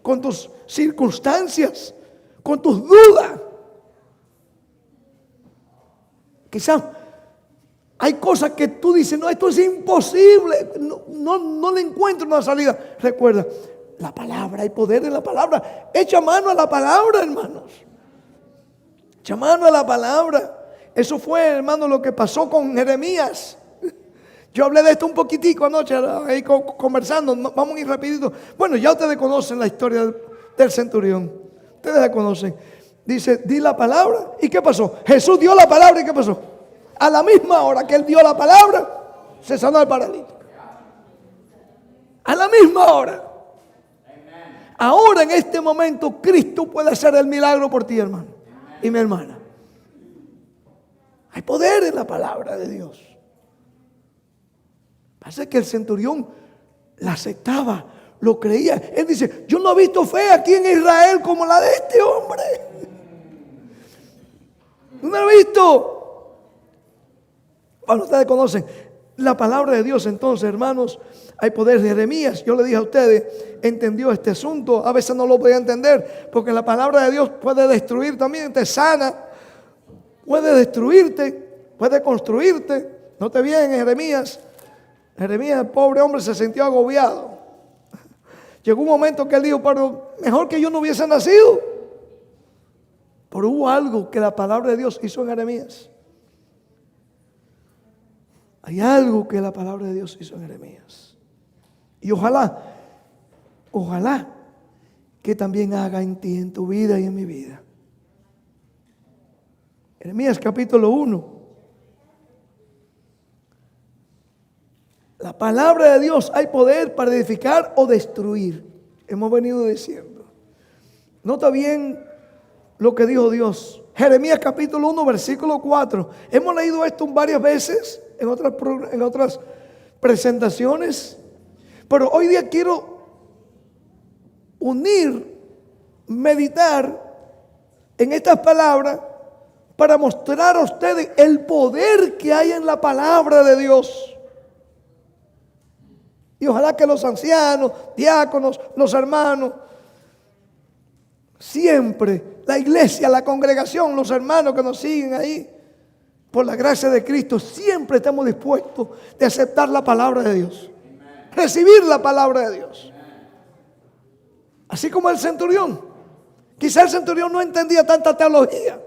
con tus circunstancias, con tus dudas. Quizás hay cosas que tú dices, no, esto es imposible, no le encuentro una salida. Recuerda, la palabra, hay poder en la palabra. Echa mano a la palabra, hermanos. Echa mano a la palabra. Eso fue, hermano, lo que pasó con Jeremías. Yo hablé de esto un poquitico anoche, ahí conversando. Vamos a ir rapidito. Bueno, ya ustedes conocen la historia del centurión. Ustedes la conocen. Dice, di la palabra. ¿Y qué pasó? Jesús dio la palabra. ¿Y qué pasó? A la misma hora que él dio la palabra, se sanó el paralítico. A la misma hora. Ahora, en este momento, Cristo puede hacer el milagro por ti, hermano. Y mi hermana. Hay poder en la palabra de Dios. Pasa que el centurión la aceptaba, lo creía. Él dice, yo no he visto fe aquí en Israel como la de este hombre. No lo he visto. Bueno, ustedes conocen la palabra de Dios. Entonces, hermanos, hay poder. Jeremías, yo le dije a ustedes, entendió este asunto. A veces no lo podía entender, porque la palabra de Dios puede destruir también, te sana, puede destruirte, puede construirte. Note bien, Jeremías, el pobre hombre se sintió agobiado. Llegó un momento que él dijo, pero mejor que yo no hubiese nacido. Pero hubo algo que la palabra de Dios hizo en Jeremías. Hay algo que la palabra de Dios hizo en Jeremías. Y ojalá que también haga en ti, en tu vida y en mi vida. Jeremías capítulo 1. La palabra de Dios, hay poder para edificar o destruir. Hemos venido diciendo. Nota bien lo que dijo Dios. Jeremías capítulo 1, versículo 4. Hemos leído esto varias veces en otras presentaciones. Pero hoy día quiero meditar en estas palabras para mostrar a ustedes el poder que hay en la palabra de Dios. Y ojalá que los ancianos, diáconos, los hermanos, siempre, la iglesia, la congregación, los hermanos que nos siguen ahí, por la gracia de Cristo, siempre estamos dispuestos de aceptar la palabra de Dios. Recibir la palabra de Dios. Así como el centurión. Quizá el centurión no entendía tanta teología.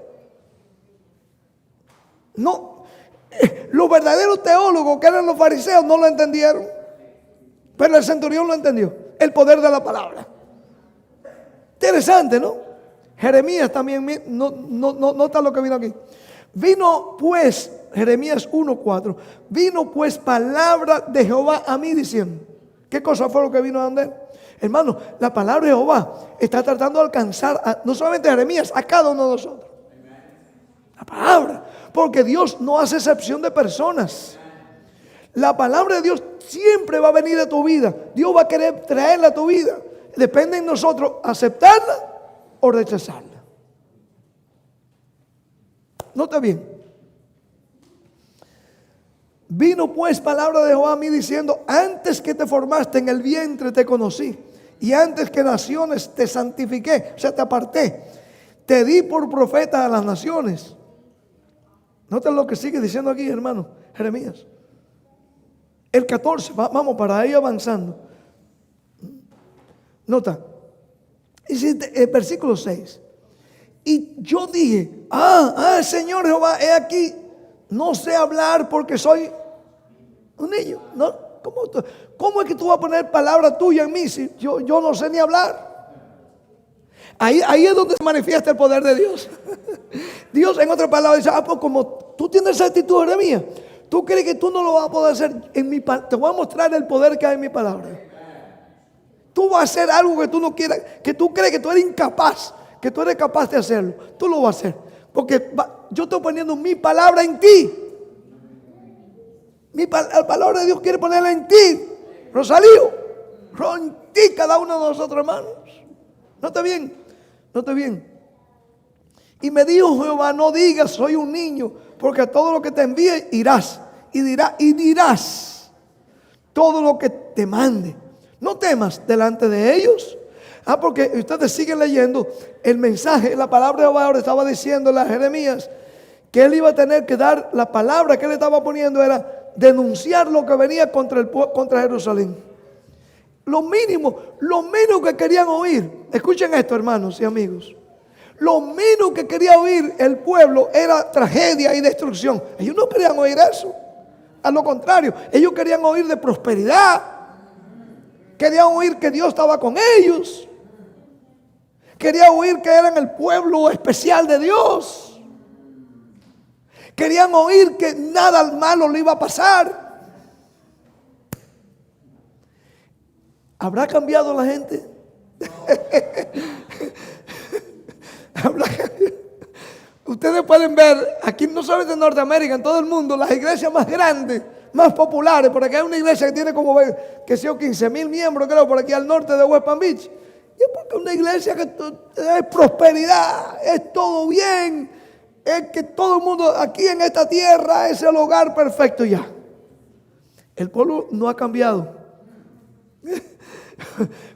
No, los verdaderos teólogos que eran los fariseos no lo entendieron. Pero el centurión lo entendió. El poder de la palabra. Interesante, ¿no? Jeremías también, nota lo que vino aquí. Vino pues, Jeremías 1:4, vino pues palabra de Jehová a mí diciendo. ¿Qué cosa fue lo que vino a él? Hermano, la palabra de Jehová está tratando de alcanzar no solamente a Jeremías, a cada uno de nosotros. La palabra, porque Dios no hace excepción de personas. La palabra de Dios siempre va a venir a tu vida. Dios va a querer traerla a tu vida. Depende de nosotros aceptarla o rechazarla. Nota bien. Vino pues palabra de Jehová a mí diciendo: antes que te formaste en el vientre te conocí, y antes que naciones te santifiqué, o sea, te aparté, te di por profeta a las naciones. Nota lo que sigue diciendo aquí, hermano, Jeremías. El 14, vamos para ahí avanzando. Nota, el versículo 6. Y yo dije: Señor Jehová, he aquí, no sé hablar porque soy un niño. ¿No? ¿Cómo es que tú vas a poner palabra tuya en mí si yo no sé ni hablar? Ahí es donde se manifiesta el poder de Dios. Dios, en otras palabras, dice: pues como tú tienes esa actitud, Jeremías, tú crees que tú no lo vas a poder hacer en mi palabra. Te voy a mostrar el poder que hay en mi palabra. Tú vas a hacer algo que tú no quieras, que tú crees que tú eres incapaz, que tú eres capaz de hacerlo. Tú lo vas a hacer. Porque yo estoy poniendo mi palabra en ti. La palabra de Dios quiere ponerla en ti, Rosalío. En ti, cada uno de nosotros, hermanos. Nota bien. Y me dijo Jehová: no digas soy un niño, porque a todo lo que te envíe irás. Y dirás todo lo que te mande. No temas delante de ellos. Porque ustedes siguen leyendo el mensaje. La palabra de Jehová ahora estaba diciéndole a Jeremías que él iba a tener que dar la palabra que él estaba poniendo, era denunciar lo que venía contra Jerusalén. Lo mínimo que querían oír. Escuchen esto, hermanos y amigos. Lo menos que quería oír el pueblo era tragedia y destrucción. Ellos no querían oír eso. A lo contrario, ellos querían oír de prosperidad. Querían oír que Dios estaba con ellos. Querían oír que eran el pueblo especial de Dios. Querían oír que nada malo le iba a pasar. ¿Habrá cambiado la gente? Ustedes pueden ver aquí, no solamente en Norteamérica, en todo el mundo, las iglesias más grandes, más populares. Por aquí hay una iglesia que tiene como, que sea 15,000 miembros, creo, por aquí al norte de West Palm Beach. Y es porque es una iglesia que es prosperidad, es todo bien, es que todo el mundo aquí en esta tierra es el hogar perfecto ya. El pueblo no ha cambiado.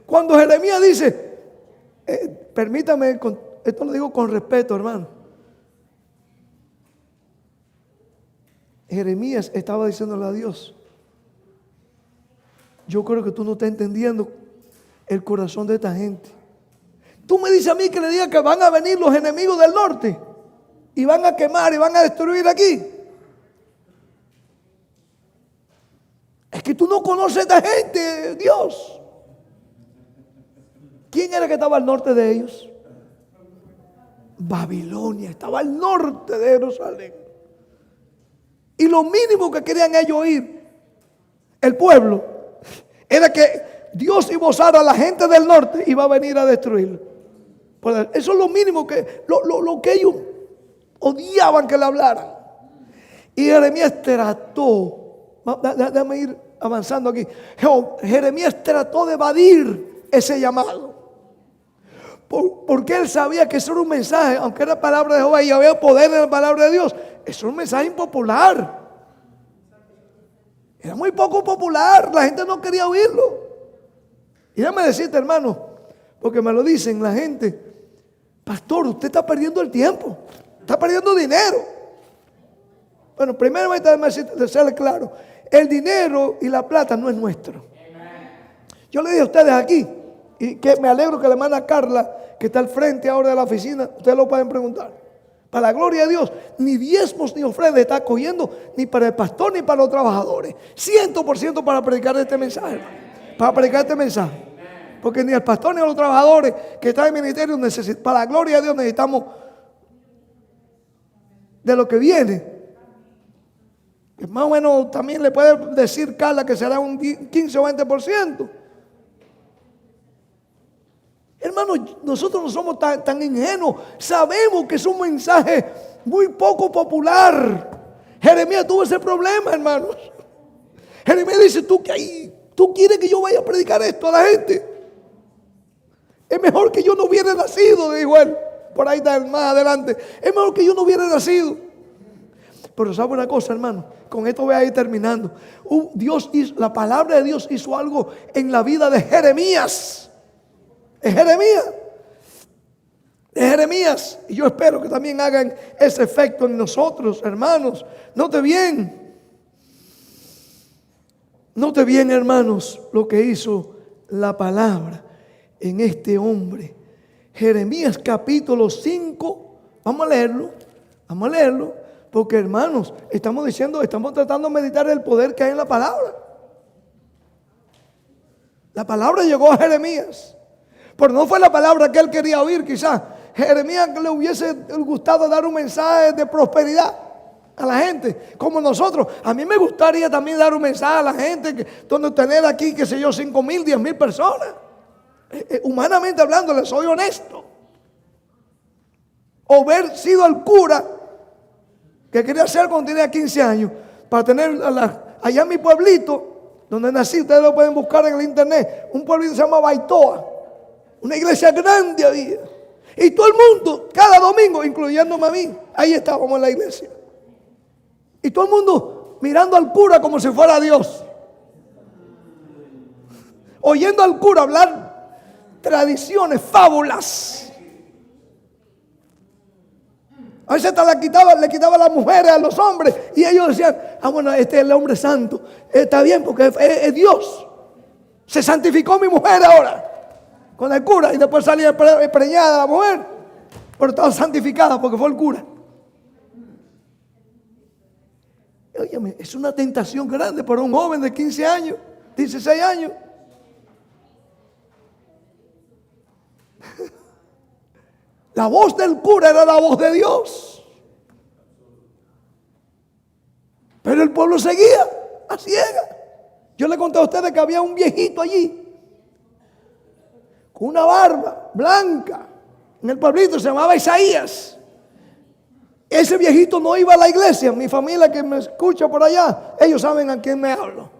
Cuando Jeremías dice, permítame, esto lo digo con respeto, hermano. Jeremías estaba diciéndole a Dios: yo creo que tú no estás entendiendo el corazón de esta gente. Tú me dices a mí que le diga que van a venir los enemigos del norte y van a quemar y van a destruir aquí. Es que tú no conoces a esta gente, Dios. ¿Quién era que estaba al norte de ellos? Babilonia, estaba al norte de Jerusalén. Y lo mínimo que querían ellos oír, el pueblo, era que Dios iba a usar a la gente del norte y iba a venir a destruirlo. Eso es lo mínimo lo que ellos odiaban que le hablaran. Y Jeremías trató, déjame ir avanzando aquí. Jeremías trató de evadir ese llamado. Porque él sabía que eso era un mensaje, aunque era palabra de Jehová y había poder en la palabra de Dios, eso era un mensaje impopular. Era muy poco popular, la gente no quería oírlo. Y déjame decirte, hermano, porque me lo dicen la gente: pastor, usted está perdiendo el tiempo, está perdiendo dinero. Bueno, primero déjame ser claro. El dinero y la plata no es nuestro. Yo le dije a ustedes aquí, y que me alegro que la hermana Carla, que está al frente ahora de la oficina, ustedes lo pueden preguntar. Para la gloria de Dios, ni diezmos ni ofrendas está cogiendo, ni para el pastor ni para los trabajadores. 100% para predicar este mensaje. Para predicar este mensaje. Porque ni el pastor ni los trabajadores que están en el ministerio necesitan. Para la gloria de Dios necesitamos de lo que viene. Que más o menos también le puede decir Carla que será un 15 o 20%. Hermanos, nosotros no somos tan ingenuos. Sabemos que es un mensaje muy poco popular. Jeremías tuvo ese problema, hermanos. Jeremías dice, ¿tú quieres que yo vaya a predicar esto a la gente? Es mejor que yo no hubiera nacido, dijo él. Por ahí está más adelante. Es mejor que yo no hubiera nacido. Pero sabe una cosa, hermano, con esto voy a ir terminando. La palabra de Dios hizo algo en la vida de Jeremías. Es Jeremías. Y yo espero que también hagan ese efecto en nosotros, hermanos. Note bien, hermanos, lo que hizo la palabra en este hombre. Jeremías capítulo 5. Vamos a leerlo. Porque, hermanos, estamos tratando de meditar el poder que hay en la palabra. La palabra llegó a Jeremías. Pero no fue la palabra que él quería oír, quizás. Jeremías le hubiese gustado dar un mensaje de prosperidad a la gente, como nosotros. A mí me gustaría también dar un mensaje a la gente, donde tener aquí, qué sé yo, 5,000, 10,000 personas. Humanamente hablando, les soy honesto. O haber sido el cura que quería ser cuando tenía 15 años, para tener allá en mi pueblito, donde nací, ustedes lo pueden buscar en el internet, un pueblito se llama Baitoa. Una iglesia grande había. Y todo el mundo, cada domingo, incluyéndome a mí, ahí estábamos en la iglesia. Y todo el mundo mirando al cura como si fuera Dios. Oyendo al cura hablar tradiciones, fábulas. A veces hasta le quitaba a las mujeres a los hombres. Y ellos decían, bueno, este es el hombre santo. Está bien porque es Dios. Se santificó mi mujer ahora con el cura, y después salía preñada la mujer, pero estaba santificada porque fue el cura. Óyeme, es una tentación grande para un joven de 15 años, 16 años. La voz del cura era la voz de Dios, pero el pueblo seguía a ciegas. Yo le conté a ustedes que había un viejito allí con una barba blanca en el pueblito, se llamaba Isaías. Ese viejito no iba a la iglesia. Mi familia que me escucha por allá, ellos saben a quién me hablo.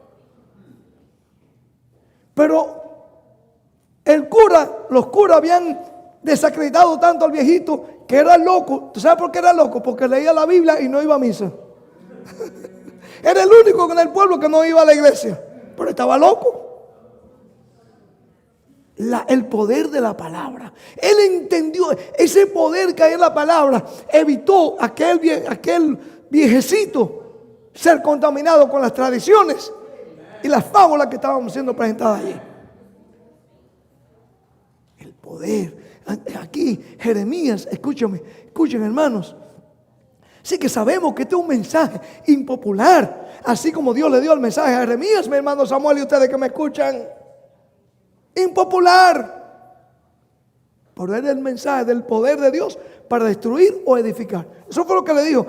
Pero los curas habían desacreditado tanto al viejito que era loco. ¿Tú sabes por qué era loco? Porque leía la Biblia y no iba a misa. Era el único en el pueblo que no iba a la iglesia, pero estaba loco. El poder de la palabra. Él entendió ese poder que hay en la palabra. Evitó aquel viejecito ser contaminado con las tradiciones y las fábulas que estaban siendo presentadas allí. El poder. Aquí Jeremías, escuchen hermanos. Así que sabemos que este es un mensaje impopular, así como Dios le dio el mensaje a Jeremías, mi hermano Samuel y ustedes que me escuchan. Impopular. Por ver el mensaje del poder de Dios para destruir o edificar. Eso fue lo que le dijo.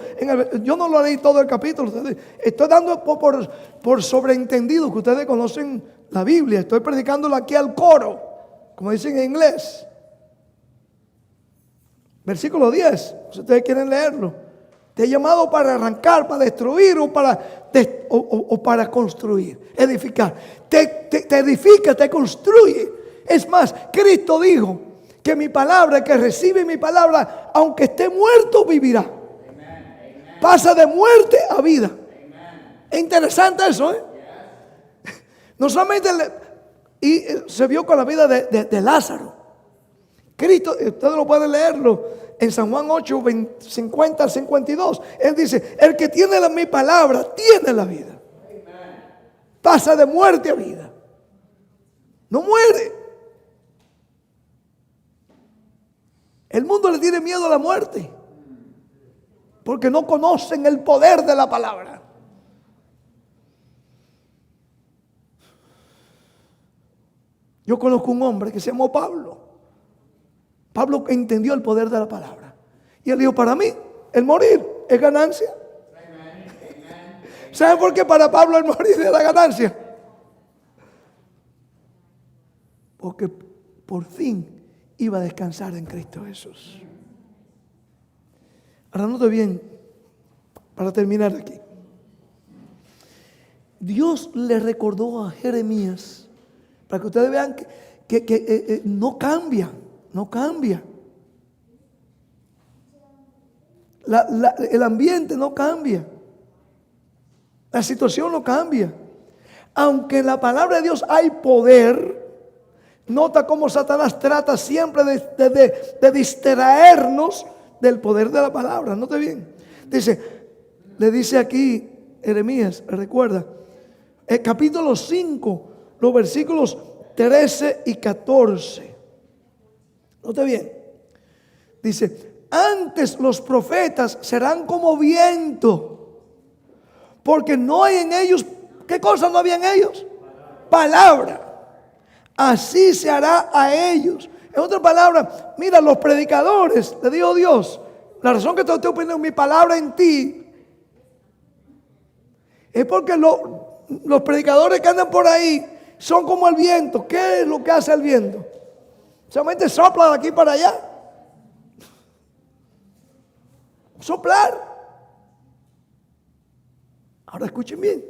Yo no lo leí todo el capítulo. Estoy dando por sobreentendido que ustedes conocen la Biblia. Estoy predicándolo aquí al coro, como dicen en inglés. Versículo 10. Si ustedes quieren leerlo. Te he llamado para arrancar, para destruir o para construir, edificar. Te edifica, te construye. Es más, Cristo dijo que mi palabra, el que recibe mi palabra, aunque esté muerto, vivirá. Pasa de muerte a vida. Es interesante eso, ¿eh? No solamente se vio con la vida de Lázaro. Cristo, ustedes lo pueden leerlo En San Juan 8, 50 al 52, Él dice, el que tiene mi palabra tiene la vida. Pasa de muerte a vida. No muere. El mundo le tiene miedo a la muerte porque no conocen el poder de la palabra. Yo conozco un hombre que se llamó Pablo. Pablo entendió el poder de la palabra. Y él dijo, para mí, el morir es ganancia. ¿Saben por qué para Pablo el morir era ganancia? Porque por fin iba a descansar en Cristo Jesús. Ahora note bien, para terminar aquí. Dios le recordó a Jeremías, para que ustedes vean que no cambia, no cambia. El ambiente no cambia. La situación no cambia. Aunque en la palabra de Dios hay poder, nota cómo Satanás trata siempre de distraernos del poder de la palabra. Note bien. Le dice aquí Jeremías, recuerda, el capítulo 5, los versículos 13 y 14. Note bien. Dice, antes los profetas serán como viento, porque no hay en ellos, ¿qué cosa no había en ellos? Palabra. Así se hará a ellos. En otras palabras, mira, los predicadores, le dijo Dios, la razón que te estoy poniendo mi palabra en ti es porque los predicadores que andan por ahí son como el viento. ¿Qué es lo que hace el viento? Solamente sopla de aquí para allá. Soplar. Ahora escuchen bien.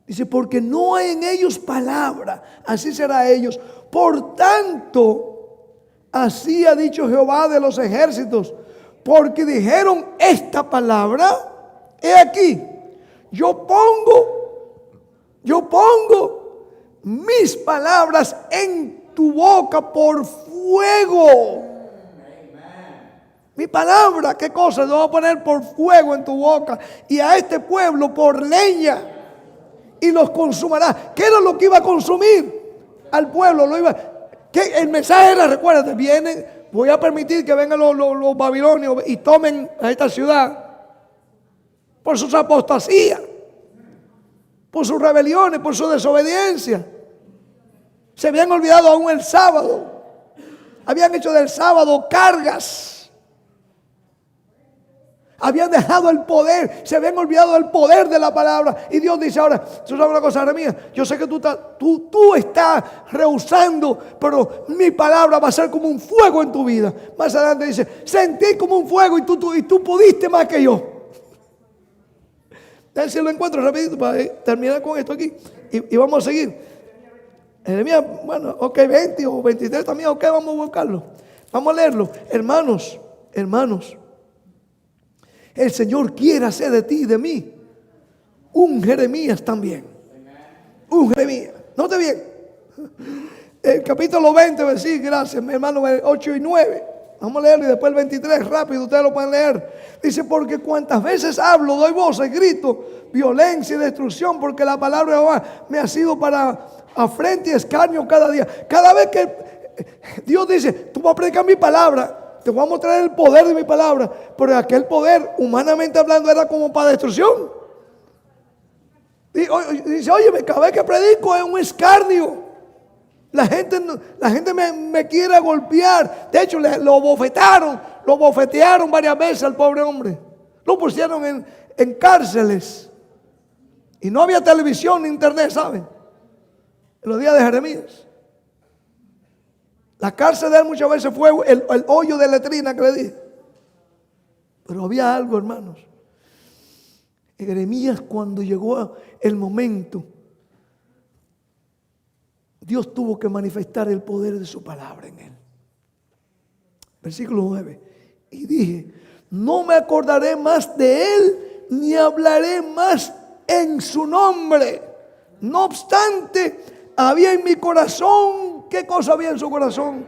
Dice, porque no hay en ellos palabra, así será a ellos. Por tanto, así ha dicho Jehová de los ejércitos, porque dijeron esta palabra, he aquí, yo pongo mis palabras en tu boca por fuego. Mi palabra, ¿qué cosa? Lo voy a poner por fuego en tu boca y a este pueblo por leña y los consumirá. ¿Qué era lo que iba a consumir al pueblo? El mensaje era, recuérdate, voy a permitir que vengan los babilonios y tomen a esta ciudad por sus apostasías, por sus rebeliones, por su desobediencia. Se habían olvidado aún el sábado. Habían hecho del sábado cargas. Habían dejado el poder, se habían olvidado del poder de la palabra. Y Dios dice ahora, ¿tú sabes una cosa, Jeremías? Yo sé que tú estás rehusando, pero mi palabra va a ser como un fuego en tu vida. Más adelante dice, sentí como un fuego y tú pudiste más que yo. A ver si lo encuentro rapidito para terminar con esto aquí. Y vamos a seguir. Jeremías, bueno, ok, 20 o 23 también, ok, vamos a buscarlo. Vamos a leerlo. Hermanos, el Señor quiere hacer de ti y de mí un Jeremías también. Un Jeremías. Note bien. El capítulo 20, versículo, gracias, mi hermano, 8 y 9. Vamos a leerlo y después el 23, rápido, ustedes lo pueden leer. Dice, porque cuantas veces hablo, doy voces, grito, violencia y destrucción, porque la palabra de Jehová me ha sido para afrenta y escarnio cada día. Cada vez que Dios dice, tú vas a predicar mi palabra, te voy a mostrar el poder de mi palabra, pero aquel poder, humanamente hablando, era como para destrucción. Dice, oye, cada vez que predico es un escarnio. La gente me quiere golpear. De hecho, lo bofetearon varias veces al pobre hombre. Lo pusieron en cárceles. Y no había televisión ni internet, ¿saben? En los días de Jeremías. La cárcel de él muchas veces fue el hoyo de letrina que le dije. Pero había algo, hermanos. En Jeremías, cuando llegó el momento, Dios tuvo que manifestar el poder de su palabra en él. Versículo 9. Y dije, no me acordaré más de él, ni hablaré más en su nombre. No obstante, había en mi corazón, ¿qué cosa había en su corazón?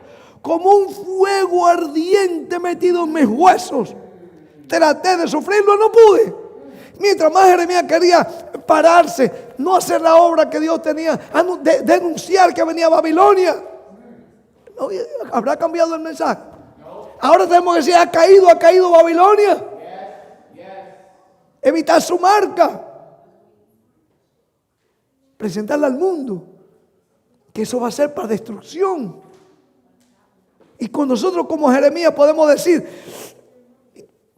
como un fuego ardiente metido en mis huesos. Traté de sufrirlo, no pude. Mientras más Jeremías quería pararse, no hacer la obra que Dios tenía, denunciar que venía Babilonia. No, ¿habrá cambiado el mensaje? Ahora tenemos que decir, ha caído Babilonia. Evitar su marca. Presentarla al mundo. Que eso va a ser para destrucción. Y con nosotros como Jeremías podemos decir,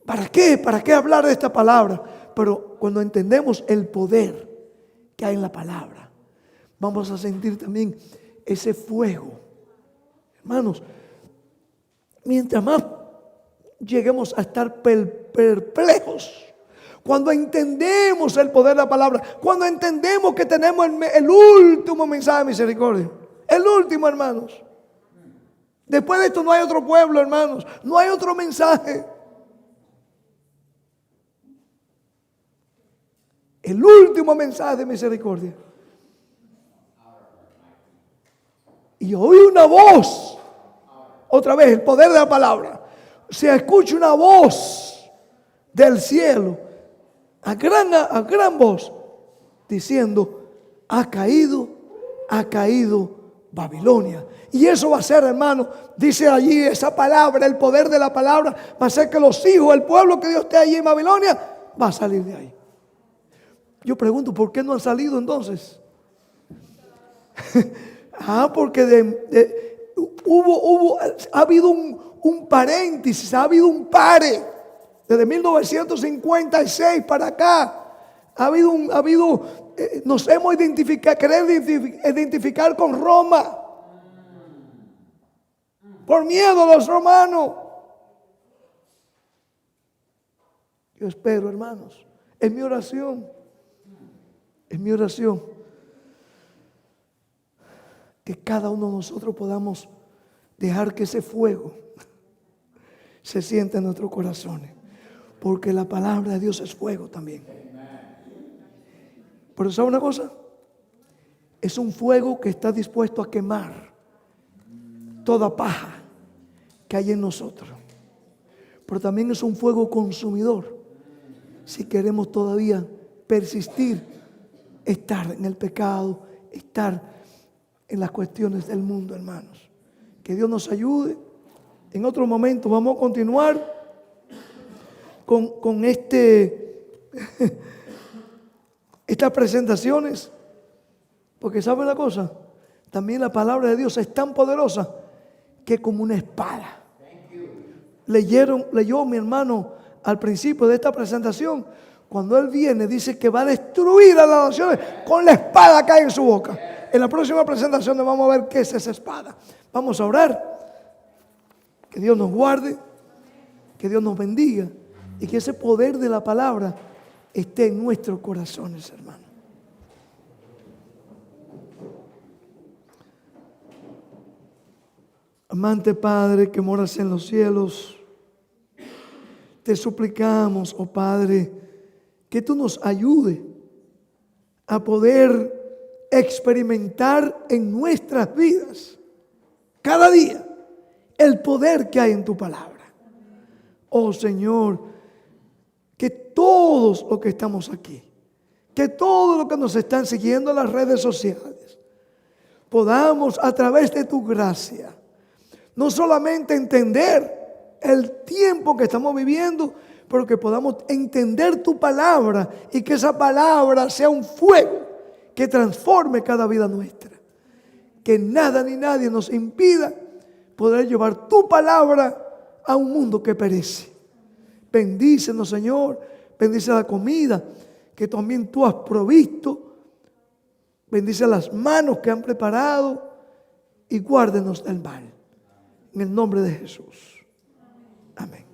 ¿para qué? ¿Para qué hablar de esta palabra? Pero cuando entendemos el poder que hay en la palabra, vamos a sentir también ese fuego. Hermanos, mientras más lleguemos a estar perplejos, cuando entendemos el poder de la palabra, cuando entendemos que tenemos el último mensaje de misericordia, el último, hermanos. Después de esto no hay otro pueblo, hermanos, no hay otro mensaje. El último mensaje de misericordia. Y oí una voz, otra vez el poder de la palabra. Se escucha una voz del cielo, a gran voz, diciendo, ha caído Babilonia. Y eso va a ser, hermano, dice allí esa palabra, el poder de la palabra, va a hacer que los hijos, el pueblo que Dios esté allí en Babilonia, va a salir de ahí. Yo pregunto, ¿por qué no han salido entonces? Porque ha habido un paréntesis, ha habido un pare. Desde 1956 para acá, nos hemos identificar con Roma. Por miedo a los romanos. Yo espero, hermanos, es mi oración. Es mi oración que cada uno de nosotros podamos dejar que ese fuego se sienta en nuestros corazones. Porque la palabra de Dios es fuego también. Pero ¿sabe una cosa? Es un fuego que está dispuesto a quemar toda paja que hay en nosotros. Pero también es un fuego consumidor. Si queremos todavía persistir, estar en el pecado, estar en las cuestiones del mundo, hermanos. Que Dios nos ayude. En otro momento vamos a continuar con estas presentaciones. Porque ¿sabe una cosa? También la palabra de Dios es tan poderosa que como una espada. Leyó mi hermano al principio de esta presentación. Cuando Él viene, dice que va a destruir a las naciones con la espada que hay en su boca. En la próxima presentación vamos a ver qué es esa espada. Vamos a orar. Que Dios nos guarde. Que Dios nos bendiga. Y que ese poder de la palabra esté en nuestros corazones, hermano. Amante Padre que moras en los cielos, te suplicamos, oh Padre, que tú nos ayudes a poder experimentar en nuestras vidas, cada día, el poder que hay en tu palabra. Oh Señor, que todos los que estamos aquí, que todos los que nos están siguiendo en las redes sociales, podamos a través de tu gracia, no solamente entender el tiempo que estamos viviendo, pero que podamos entender tu palabra y que esa palabra sea un fuego que transforme cada vida nuestra. Que nada ni nadie nos impida poder llevar tu palabra a un mundo que perece. Bendícenos, Señor, bendice la comida que también tú has provisto, bendice las manos que han preparado y guárdenos del mal. En el nombre de Jesús. Amén.